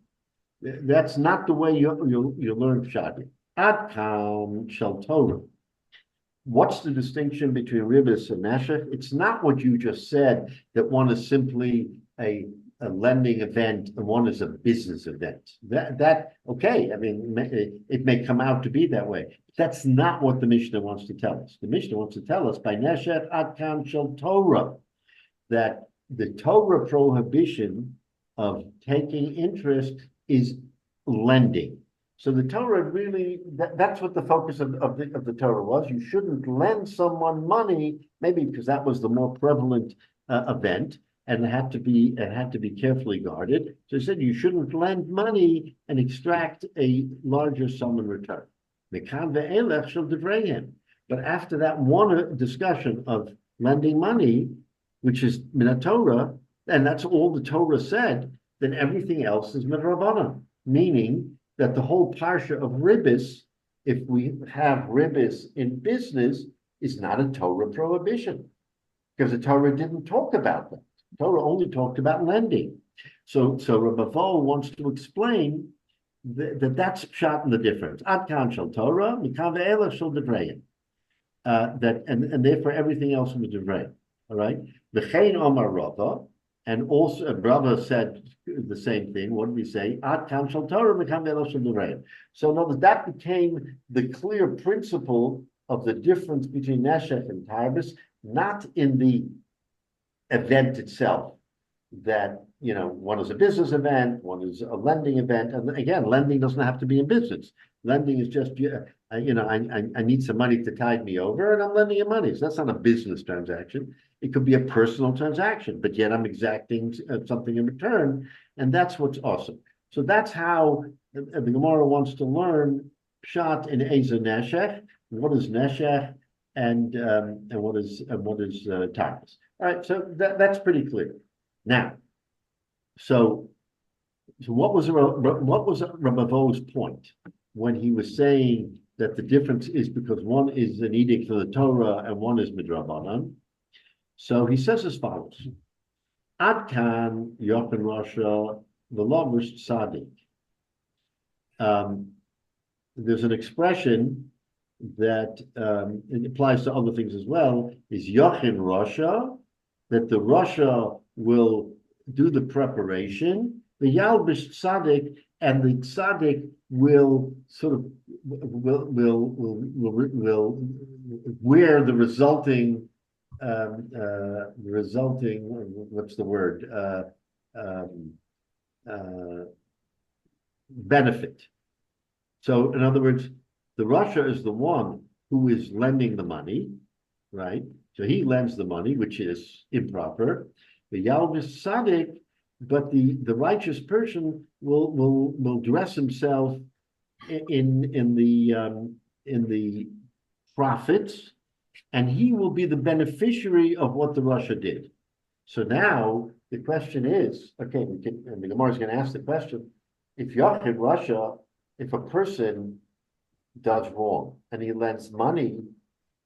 that's not the way you learn Pshat. Ad kam shel Torah. What's the distinction between ribis and neshech? It's not what you just said, that one is simply a lending event and one is a business event. That okay, I mean, it may come out to be that way. That's not what the Mishnah wants to tell us. The Mishnah wants to tell us by neshech ad kam shel Torah that the Torah prohibition of taking interest is lending. So the Torah really, that's what the focus of the Torah was. You shouldn't lend someone money, maybe because that was the more prevalent event, and it had to be carefully guarded. So he said you shouldn't lend money and extract a larger sum in return. But after that one discussion of lending money, which is min Torah, and that's all the Torah said, then everything else is midrabanan, meaning that the whole parsha of ribis, if we have ribis in business, is not a Torah prohibition, because the Torah didn't talk about that. The Torah only talked about lending. So Rabbi Vo wants to explain that's pshat in the difference. Ad kan shel Torah, mikav ve'elach shel devreim. That and therefore everything else in the devreim. All right. V'chein Omar Rava, and also Rava said the same thing. What did we say? Ad kan shel Torah, mikav ve'elach shel devreim. So in other words, that became the clear principle of the difference between neshech and tarbis, not in the event itself, that one is a business event, one is a lending event, and again, lending doesn't have to be in business. Lending is just I need some money to tide me over, and I'm lending you money. So that's not a business transaction. It could be a personal transaction, but yet I'm exacting something in return, and that's what's awesome. So that's how the Gemara wants to learn pshat in Eza Neshech. What is Neshech? and what is Tarbis. All right, so that's pretty clear. Now, so what was Rabbi Vo's point when he was saying that the difference is because one is an edict for the Torah and one is midrabanan? So he says as follows: Ad kan yochen Rasha v'lovish tzadik. There's an expression that it applies to other things as well, is Yochin Rasha, that the Rasha will do the preparation, the Yalbish Tzaddik, and the Tzaddik will sort of will wear the resulting what's the word benefit. So in other words, the Rasha is the one who is lending the money, right? So he lends the money, which is improper. The Yalvis Tzaddik, but the righteous person will dress himself in the profits, and he will be the beneficiary of what the Rasha did. So now the question is, okay, and the Gemara is going to ask the question: if Yachid Rasha, if a person does wrong and he lends money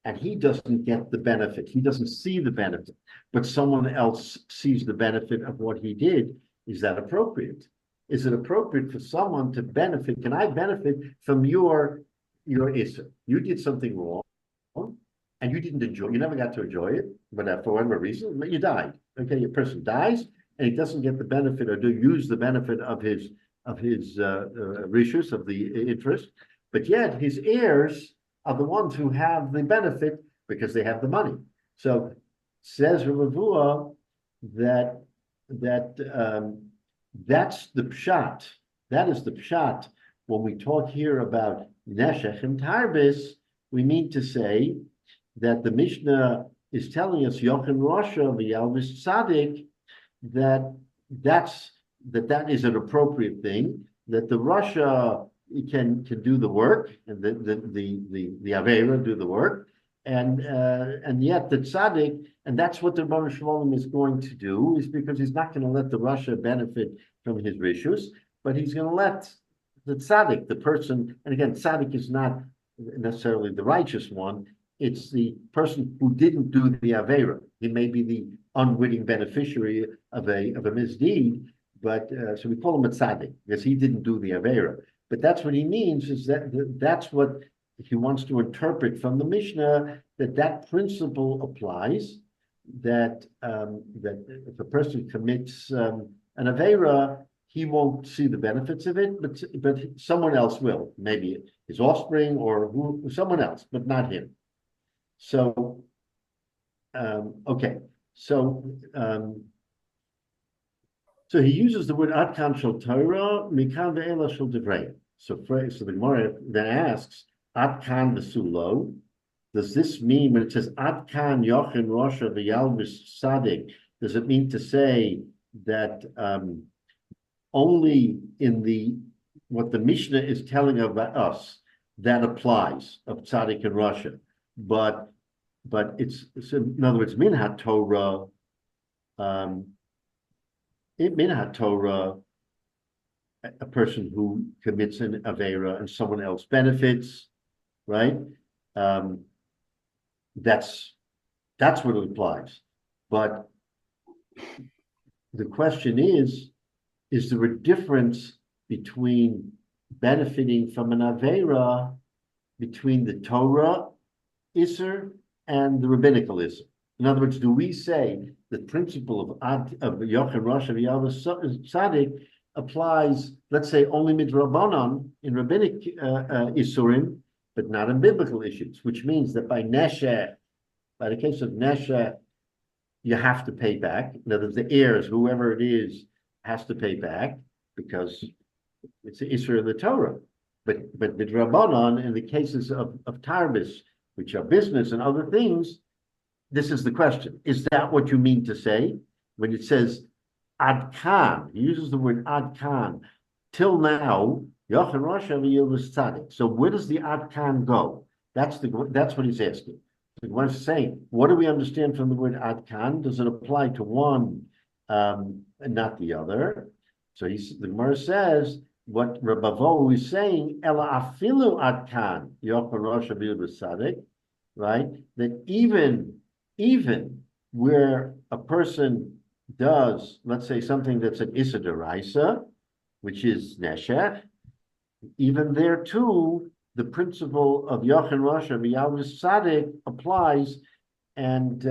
and he doesn't get the benefit, he doesn't see the benefit, but someone else sees the benefit of what he did, is that appropriate? Is it appropriate for someone to benefit? Can I benefit from your Isser? You did something wrong and you didn't enjoy, you never got to enjoy it, but for whatever reason, you died. Okay, a person dies and he doesn't get the benefit or use the benefit of his rishus, of the interest, but yet his heirs are the ones who have the benefit because they have the money. So says Rabbi that that's the pshat. That is the pshat. When we talk here about neshech and tarbis, we mean to say that the Mishnah is telling us Yochen Rasha v'Yalvis Tzaddik, that is an appropriate thing, that the Rasha can do the work, and the Avera do the work, and yet the Tzaddik, and that's what the Baruch Shalom is going to do, is because he's not going to let the Rasha benefit from his rishus, but he's going to let the Tzaddik, the person, and again, Tzaddik is not necessarily the righteous one, it's the person who didn't do the Avera. He may be the unwitting beneficiary of a misdeed, but so we call him a tzaddik because he didn't do the avera. But that's what he means, is that's what he wants to interpret from the Mishnah, that principle applies, that if a person commits an avera, he won't see the benefits of it, but someone else will, maybe his offspring or someone else, but not him. So okay, so he uses the word Atkan Shel Torah, Mikan Ve'ela Shel Divrei. So the Gemara then asks, Atkan V'sulo, does this mean when it says Atkan Yochen Rasha V'Yalvis Tzaddik, does it mean to say that only in what the Mishnah is telling about us, that applies of Tzaddik and Rasha, but it's in other words, Minhat Torah, in Minhat Torah, a person who commits an Avera and someone else benefits, right? That's what it applies. But the question is there a difference between benefiting from an Avera between the Torah Isser and the rabbinical Isser? In other words, do we say the principle of Yochen Rasha V'Yalvis Tzaddik applies, let's say, only midrabanan in rabbinic isurim, but not in biblical issues, which means that by the case of nesheh, you have to pay back. In other words, the heirs, whoever it is, has to pay back because it's the isur of the Torah. But midrabanan, in the cases of tarbis, which are business and other things, this is the question. Is that what you mean to say when it says ad kan? He uses the word ad kan. Till now, Yochen Rasha V'Yalvis Tzaddik. So where does the ad kan go? That's what he's asking. the Gemara is saying, what do we understand from the word ad kan? Does it apply to one and not the other? So the Gemara says what Rabbi Vo is saying, Ela afilu ad kan, Yochanan Rosh Sadik, right? That even where a person does, let's say, something that's an Issa Deraisa, which is Neshech, even there too, the principle of Yochanan Rosh Sadik applies, and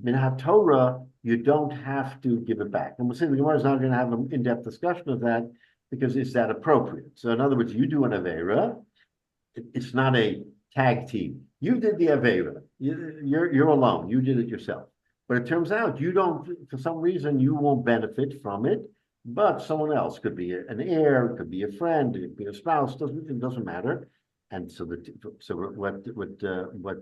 Minhat Torah, you don't have to give it back. And we'll see the Gemara is not going to have an in-depth discussion of that, because is that appropriate? So in other words, you do an Aveira, it's not a tag team. You did the Aveira. You're alone. You did it yourself. But it turns out you don't, for some reason, you won't benefit from it, but someone else could be an heir, it could be a friend, it could be a spouse, it doesn't matter. And so what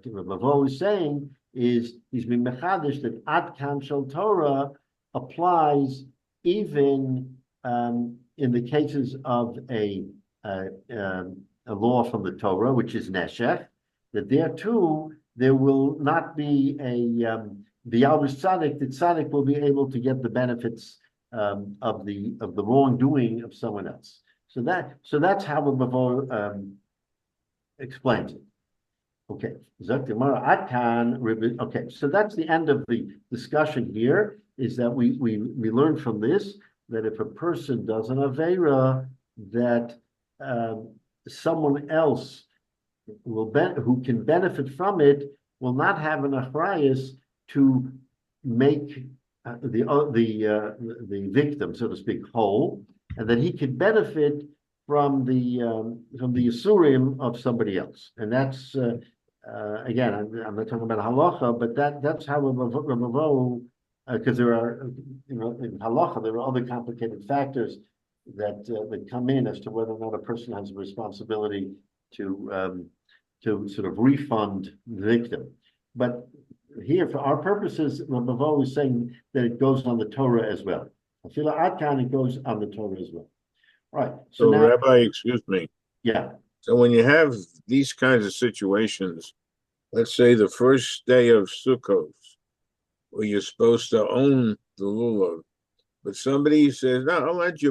Ravo is saying is he's been mechadish that ad kan shel Torah applies even in the cases of a law from the Torah, which is neshech, that there too there will not be a the Yalvish Tzaddik, the Tzaddik will be able to get the benefits of the wrongdoing of someone else. So that's how the Bavo explains it. Okay, okay, so that's the end of the discussion here, is that we learned from this that if a person does an Aveira, that someone else who can benefit from it will not have an achrayus to make the victim, so to speak, whole, and that he can benefit from the Yisurim of somebody else. And that's again, I'm not talking about halacha, but that's how Ravo, because there are, in halacha there are other complicated factors that come in as to whether or not a person has a responsibility to sort of refund the victim. But here, for our purposes, Ravo is saying that it goes on the Torah as well. Afila Adkan, it goes on the Torah as well. Right. So now, Rabbi, excuse me. Yeah. So when you have these kinds of situations, let's say the first day of Sukkot, where you're supposed to own the lulav, but somebody says, "No, I'll lend you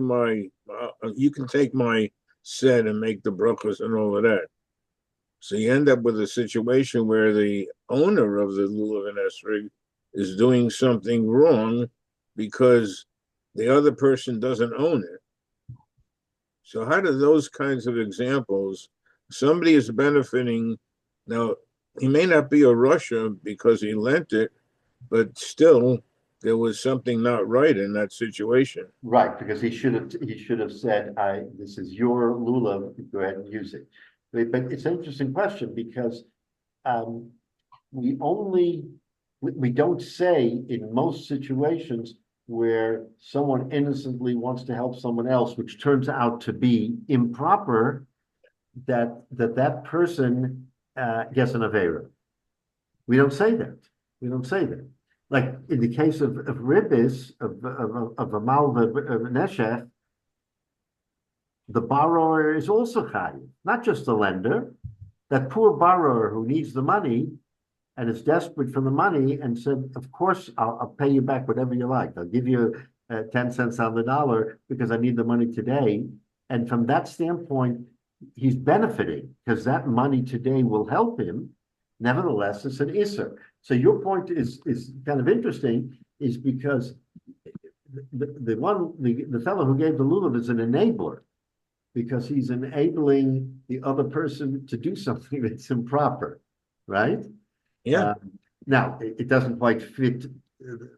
you can take my set and make the brachos and all of that." So you end up with a situation where the owner of the lulav and esrog is doing something wrong because the other person doesn't own it. So how do those kinds of examples, somebody is benefiting, now he may not be a Russia because he lent it, but still there was something not right in that situation. Right, because he should have said, this is your lulav, go ahead and use it. But it's an interesting question, because we don't say in most situations where someone innocently wants to help someone else, which turns out to be improper, that person gets an Aveira. We don't say that. We don't say that. Like in the case of Ribis, of a Malva Neshech, the borrower is also chayiv, not just the lender. That poor borrower who needs the money and is desperate for the money and said, of course, I'll pay you back whatever you like. I'll give you 10 cents on the dollar because I need the money today. And from that standpoint, he's benefiting because that money today will help him. Nevertheless, it's an isser. So your point is kind of interesting, is because the fellow who gave the lulav is an enabler, because he's enabling the other person to do something that's improper, right? Yeah. Now it doesn't quite fit, the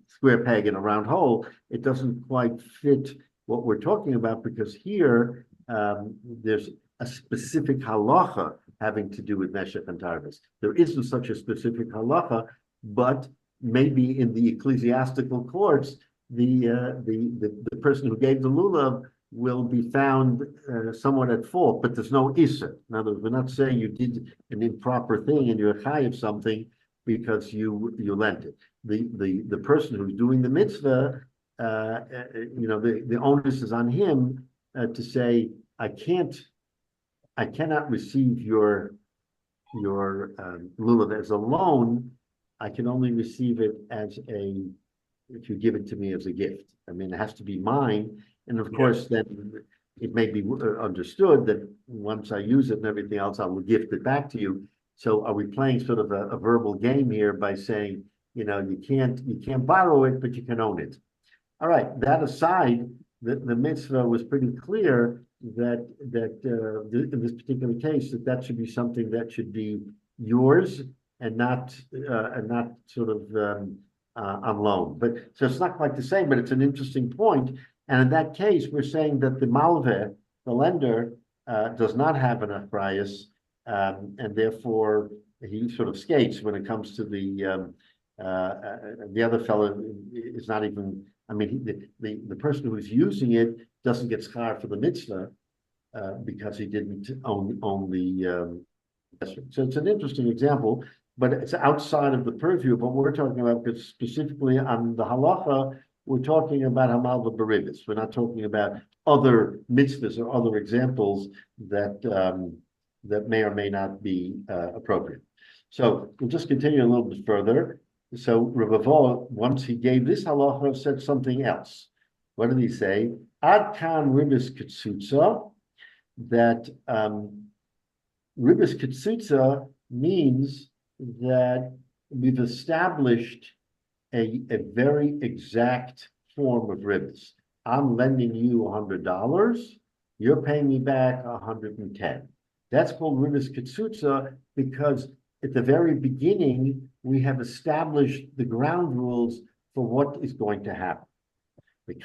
square peg in a round hole. It doesn't quite fit what we're talking about, because here there's a specific halacha having to do with neshech and tarvis. There isn't such a specific halacha, but maybe in the ecclesiastical courts, the person who gave the lulav will be found somewhat at fault, but there's no issa. In other words, we're not saying you did an improper thing and you're high of something because you lent it. The person who's doing the mitzvah, the onus is on him to say, I cannot receive your lulav as a loan, I can only receive it if you give it to me as a gift. I mean, it has to be mine. And of course, then it may be understood that once I use it and everything else, I will gift it back to you. So are we playing sort of a verbal game here by saying, you can't borrow it, but you can own it? All right, that aside, the mitzvah was pretty clear that in this particular case, that should be something that should be yours and not sort of on loan. But so it's not quite the same, but it's an interesting point. And in that case, we're saying that the malveh, the lender, does not have an achrayus, and therefore he sort of skates when it comes to the other fellow is not even. I mean, the person who is using it doesn't get schar for the mitzvah because he didn't own the. So it's an interesting example, but it's outside of the purview of what we're talking about. Because specifically on the halacha, we're talking about hamalva beribis. We're not talking about other mitzvahs or other examples that may or may not be appropriate. So we'll just continue a little bit further. So Rabbi Hyatt, once he gave this halacha, said something else. What did he say? Ad kan ribis ketsutza, that ribis ketsutza means that we've established a very exact form of ribis. I'm lending you $100, you're paying me back 110. That's called ribis ketsutza because at the very beginning, we have established the ground rules for what is going to happen. There's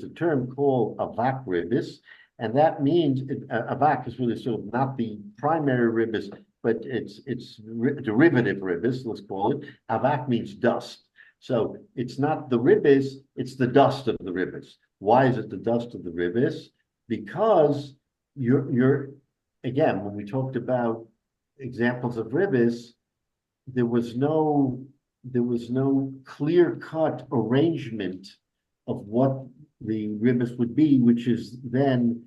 a term called avak ribis, and that means avak is really sort of not the primary ribis, but it's derivative ribis, let's call it. Avak means dust. So it's not the ribis, it's the dust of the ribis. Why is it the dust of the ribis? Because you're again, when we talked about examples of ribis, there was no clear-cut arrangement of what the ribis would be, which is then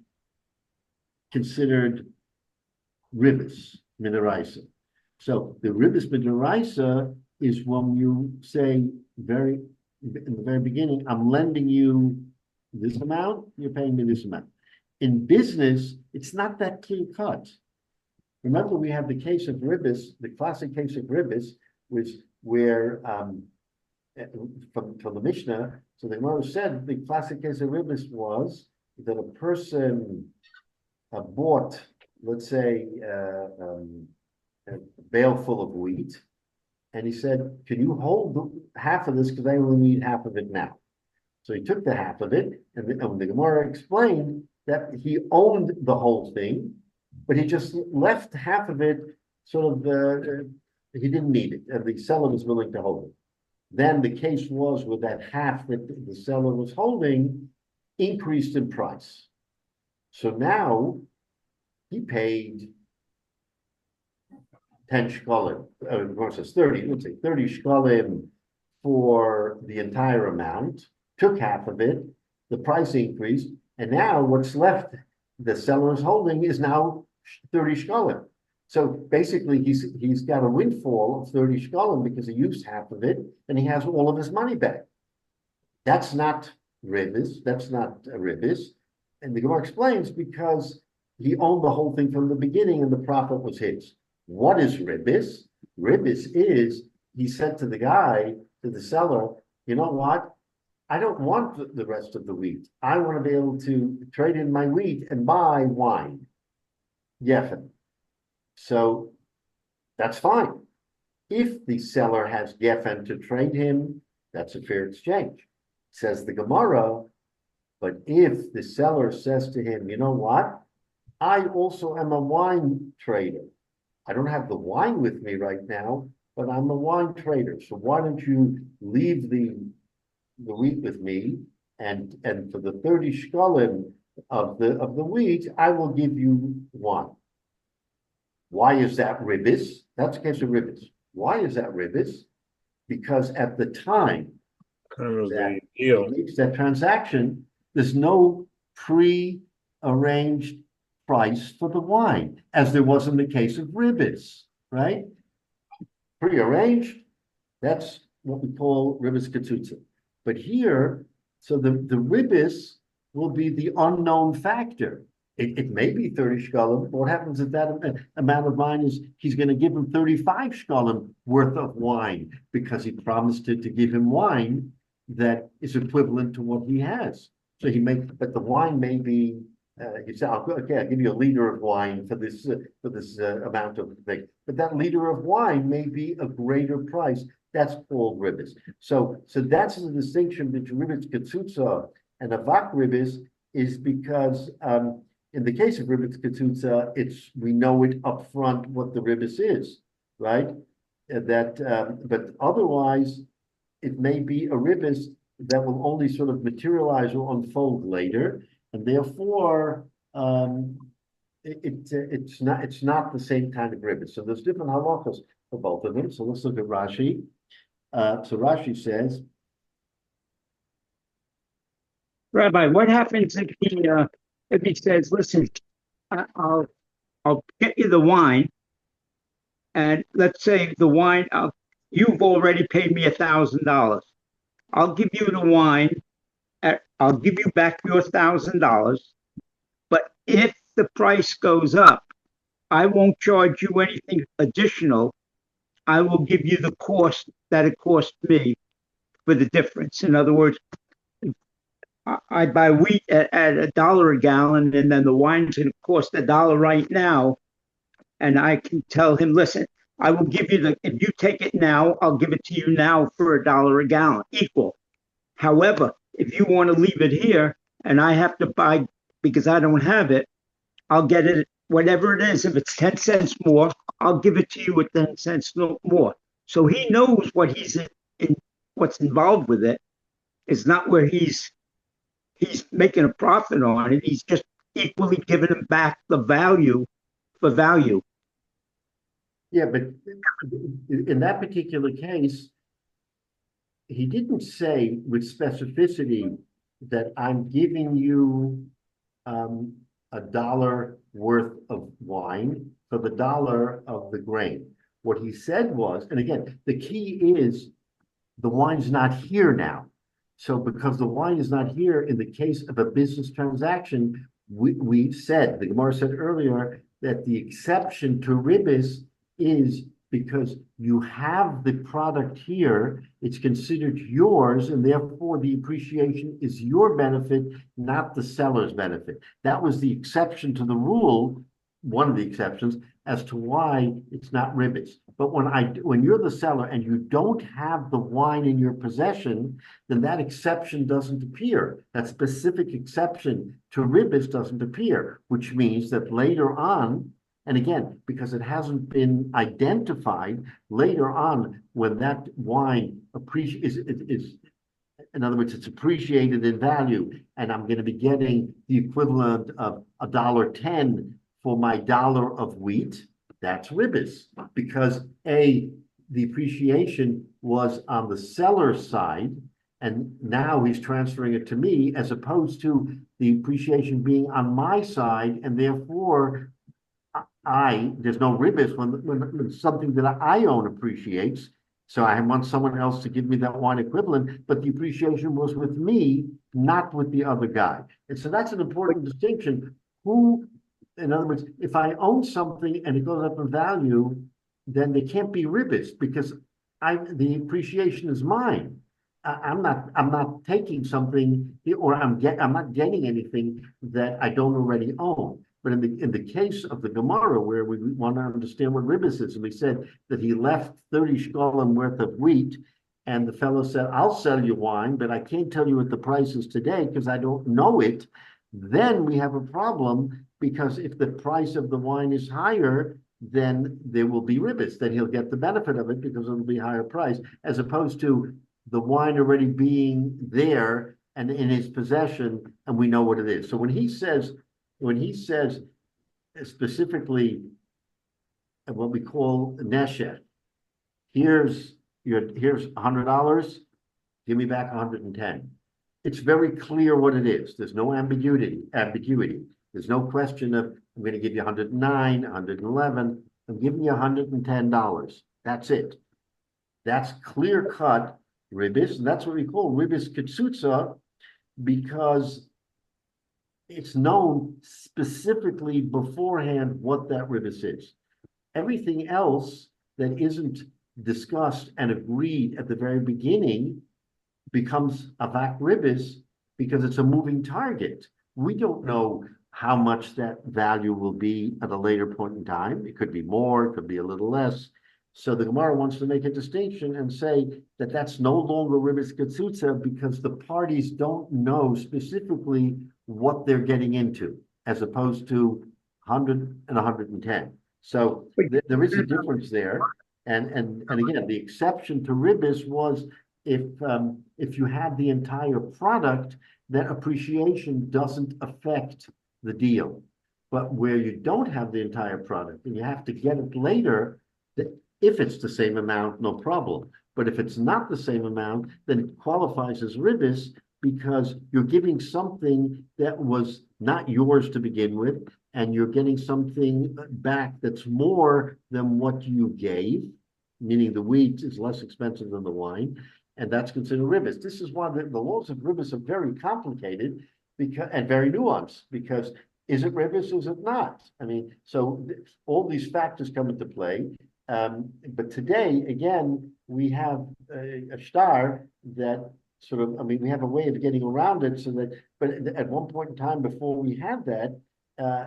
considered ribis midaraisa. So the ribis midaraisa is when you say in the very beginning, I'm lending you this amount, you're paying me this amount. In business, it's not that clear cut. Remember, we have the case of ribis, the classic case of ribis, which where from the Mishnah. So the Gemara said the classic case of ribis was that a person bought, let's say, a bale full of wheat, and he said, "Can you hold half of this because I only need half of it now?" So he took the half of it, and the Gemara explained that he owned the whole thing, but he just left half of it sort of, he didn't need it, and the seller was willing to hold it. Then the case was with that half that the seller was holding increased in price. So now he paid 10 shkalim, of course it's 30, let's say 30 shkalim for the entire amount, took half of it, the price increased, and now what's left, the seller is holding, is now 30 shkalim. So basically, he's got a windfall of 30 shkalim because he used half of it, and he has all of his money back. That's not ribis. That's not a ribis. And the Gemara explains because he owned the whole thing from the beginning, and the profit was his. What is ribis? Ribis is, he said to the seller, you know what? I don't want the rest of the wheat. I want to be able to trade in my wheat and buy wine. Geffen. So that's fine. If the seller has geffen to trade him, that's a fair exchange, says the Gemara. But if the seller says to him, you know what? I also am a wine trader. I don't have the wine with me right now, but I'm a wine trader. So why don't you leave the wheat with me, and for the 30 shkalim of the wheat, I will give you wine. Why is that ribis? That's a case of ribis. Why is that ribis? Because at the time that he makes that transaction, there's no pre-arranged price for the wine, as there was in the case of ribis, right? Prearranged, that's what we call ribis ketutza. But here, so the ribis will be the unknown factor. It may be 30 shkalim. What happens if that amount of wine is he's going to give him 35 shkalim worth of wine because he promised to give him wine that is equivalent to what he has. So but the wine may be, you say, okay, I'll give you a liter of wine for this amount of thing. But that liter of wine may be a greater price. That's called ribis. So that's the distinction between ribis ketzutza and avak ribis, is because in the case of ribis ketzutza, we know it up front what the ribis is, right? But otherwise, it may be a ribis that will only sort of materialize or unfold later, and therefore it's not the same kind of ribis. So there's different halachas for both of them. So let's look at Rashi. So Rashi says, Rabbi, what happens if he says, "Listen, I'll get you the wine, and let's say the wine you've already paid me $1,000. I'll give you the wine. I'll give you back your $1,000. But if the price goes up, I won't charge you anything additional. I will give you the cost that it cost me for the difference." In other words, I buy wheat at $1 a gallon, and then the wine's going to cost $1 right now. And I can tell him, "Listen, I will give you if you take it now, I'll give it to you now for $1 a gallon, equal. However, if you want to leave it here and I have to buy because I don't have it, I'll get it, whatever it is. If it's 10 cents more, I'll give it to you at 10 cents more." So he knows what's involved with it. It's not where he's making a profit on it. He's just equally giving him back the value for value. Yeah, but in that particular case, he didn't say with specificity that I'm giving you $1 worth of wine for the $1 of the grain. What he said was, and again, the key is the wine's not here now. So because the wine is not here in the case of a business transaction, we said, the Gemara said earlier, that the exception to ribis is because you have the product here, it's considered yours, and therefore the appreciation is your benefit, not the seller's benefit. That was the exception to the rule, one of the exceptions, as to why it's not ribis. But when you're the seller and you don't have the wine in your possession, then that exception doesn't appear. That specific exception to ribis doesn't appear, which means that later on, and again, because it hasn't been identified, later on, when that wine is in other words, it's appreciated in value, and I'm going to be getting the equivalent of $1.10 for my $1 of wheat, that's ribis, because the appreciation was on the seller's side, and now he's transferring it to me, as opposed to the appreciation being on my side, and therefore there's no ribis when something that I own appreciates. So I want someone else to give me that wine equivalent, but the appreciation was with me, not with the other guy. And so that's an important distinction. In other words, if I own something and it goes up in value, then they can't be ribis because the appreciation is mine. I'm not taking something, or I'm not getting anything that I don't already own. But in the case of the Gemara, where we want to understand what ribis is, and we said that he left 30 shkolim worth of wheat, and the fellow said, "I'll sell you wine, but I can't tell you what the price is today because I don't know it." Then we have a problem, because if the price of the wine is higher, then there will be ribis. Then he'll get the benefit of it because it'll be higher price, as opposed to the wine already being there and in his possession, and we know what it is. So when he says specifically what we call nesher, here's $100, give me back 110. It's very clear what it is. There's no ambiguity. There's no question of I'm going to give you 109, 111. I'm giving you $110. That's it. That's clear cut ribis, and that's what we call ribis kitsutza, because it's known specifically beforehand what that ribis is. Everything else that isn't discussed and agreed at the very beginning becomes avak ribis because it's a moving target. We don't know how much that value will be at a later point in time. It could be more, it could be a little less. So the Gemara wants to make a distinction and say that that's no longer ribis ketsutza because the parties don't know specifically what they're getting into, as opposed to 100 and 110. So there is a difference there. And again, the exception to ribis was if you have the entire product, that appreciation doesn't affect the deal. But where you don't have the entire product and you have to get it later, if it's the same amount, no problem. But if it's not the same amount, then it qualifies as ribis because you're giving something that was not yours to begin with, and you're getting something back that's more than what you gave, meaning the wheat is less expensive than the wine, and that's considered ribis. This is why the laws of ribis are very complicated and very nuanced, because is it ribis, is it not? I mean, so all these factors come into play. But today, again, we have a star that sort of, I mean, we have a way of getting around it so that, but at one point in time before we had that,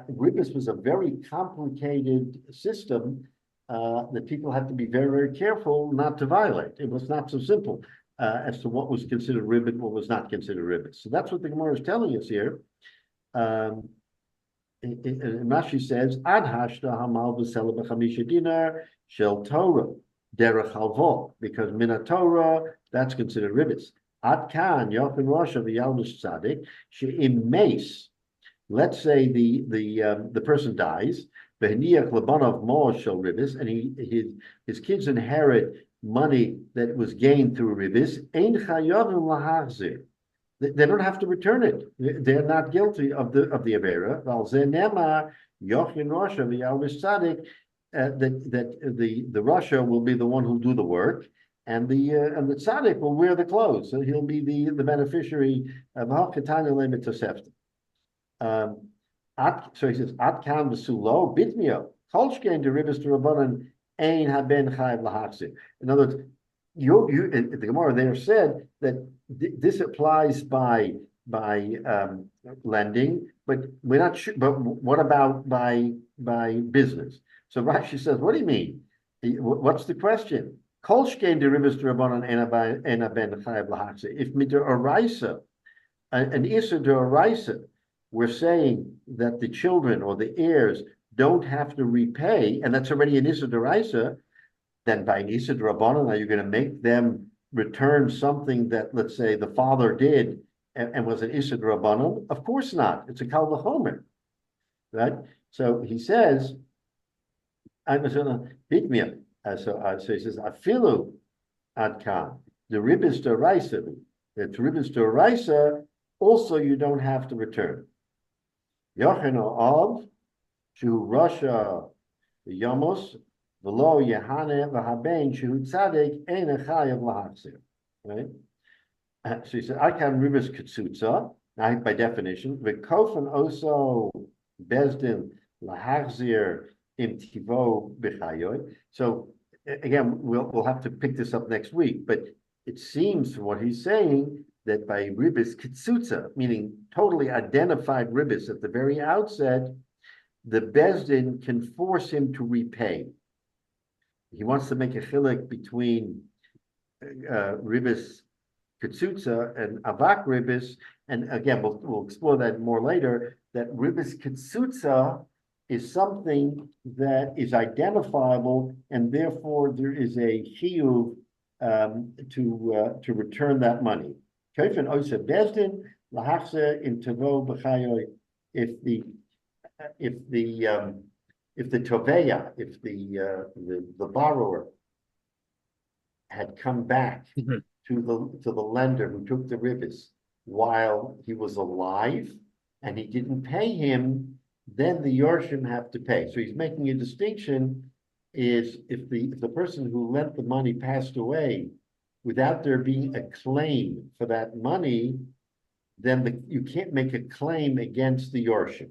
ribis was a very complicated system that people had to be very, very careful not to violate. It was not so simple as to what was considered ribis, what was not considered ribis. So that's what the Gemara is telling us here. Rashi says, Ad hashta hamal v'sela b'chamisha dinar shel Torah derech halvo, because mina Torah that's considered ribis. Ad kan yochen rosha v'yalmus tzadik she'im meis. Let's say the person dies, v'heniach lebanav mo shel ribis, and his kids inherit money that was gained through ribis. Ein chayavim lahachzir. They don't have to return it. They're not guilty of the avera. That the Russia will be the one who'll do the work, and the tzaddik will wear the clothes. So he'll be the beneficiary of so he says, At kan v'sulo bitmio kolshkein derivas to rabbanan ein haben chayv lahachzir. In other words, the Gemara there said that this applies by lending, but we're not sure. But what about by business? So Rashi says, what do you mean? What's the question? Kol shkein derivas to rabbanan ena ben chayav lahachzir. If mider oraisa, an issa de oraisa, we're saying that the children or the heirs don't have to repay, and that's already an issa de oraisa. Then by Nisa Rabbanan, are you going to make them return something that, let's say, the father did and was an Issa Rabbanan? Of course not. It's a Kal V'chomer, right? So he says, I was going to beat me up. So he says, Afilu ad kan, the ribis d'oraisa, the ribis d'oraisa, also you don't have to return. Yocheno of, Shu Russia, the Yamos, V'lo Yehane v'habein shehu tzadik ein chayav lahachzir. Right? So he said, I can ribis ketsutza. Now, by definition, v'kofen also bezdin lahachzir im tivo b'chayoy. So again, we'll have to pick this up next week. But it seems from what he's saying that by ribis ketsutza, meaning totally identified ribis at the very outset, the bezdin can force him to repay. He wants to make a chilek between ribis ketsutza and avak ribis, and again we'll explore that more later. That ribis ketsutza is something that is identifiable, and therefore there is a chiyuv to return that money. Kofin osa bezdin lahachse in tavo b'chayoy. If the toveya, if the borrower had come back to the lender who took the ribis while he was alive and he didn't pay him, then the Yorshim have to pay. So he's making a distinction: is if the person who lent the money passed away without there being a claim for that money, then you can't make a claim against the Yorshim.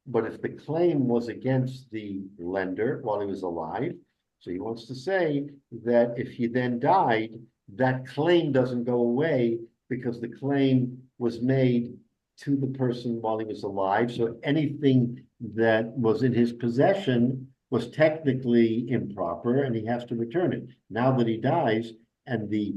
But if the claim was against the lender while he was alive, so he wants to say that if he then died, that claim doesn't go away because the claim was made to the person while he was alive. So anything that was in his possession was technically improper, and he has to return it. Now that he dies, and the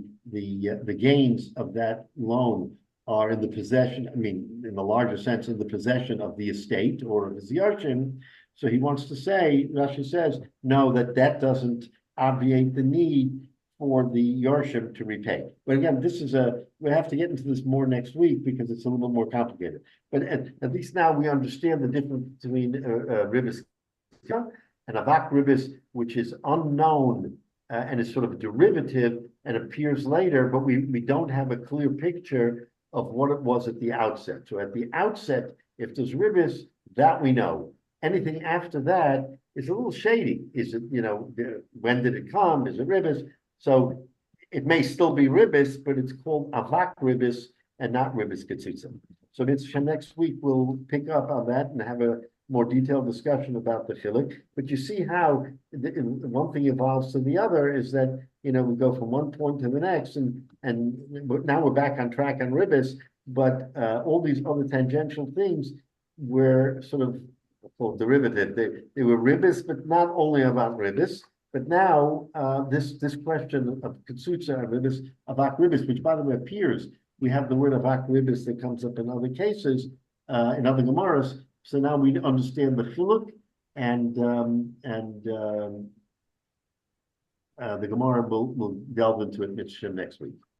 gains of that loan are in the possession, I mean, in the larger sense, in the possession of the estate or of his Yarshim. So he wants to say, Rashi says, no, that doesn't obviate the need for the Yarshim to repay. But again, we have to get into this more next week because it's a little bit more complicated. But at least now we understand the difference between ribis and avak ribis, which is unknown and is sort of a derivative and appears later, but we don't have a clear picture of what it was at the outset. So at the outset, if there's ribis, that we know. Anything after that is a little shady. Is it, when did it come? Is it ribis? So it may still be ribis, but it's called avak ribis and not ribis ketzitza. So next week we'll pick up on that and have a more detailed discussion about the chiluk. But you see how one thing evolves to the other is that we go from one point to the next, and now we're back on track on ribis, but all these other tangential things were sort of derivative. They were ribis, but not only about ribis. But now this question of Ketsutsa and ribis, avak ribis, which by the way appears, we have the word avak ribis that comes up in other cases, in other Gemaras. So now we understand the chiluk, and the Gemara will delve into it next week.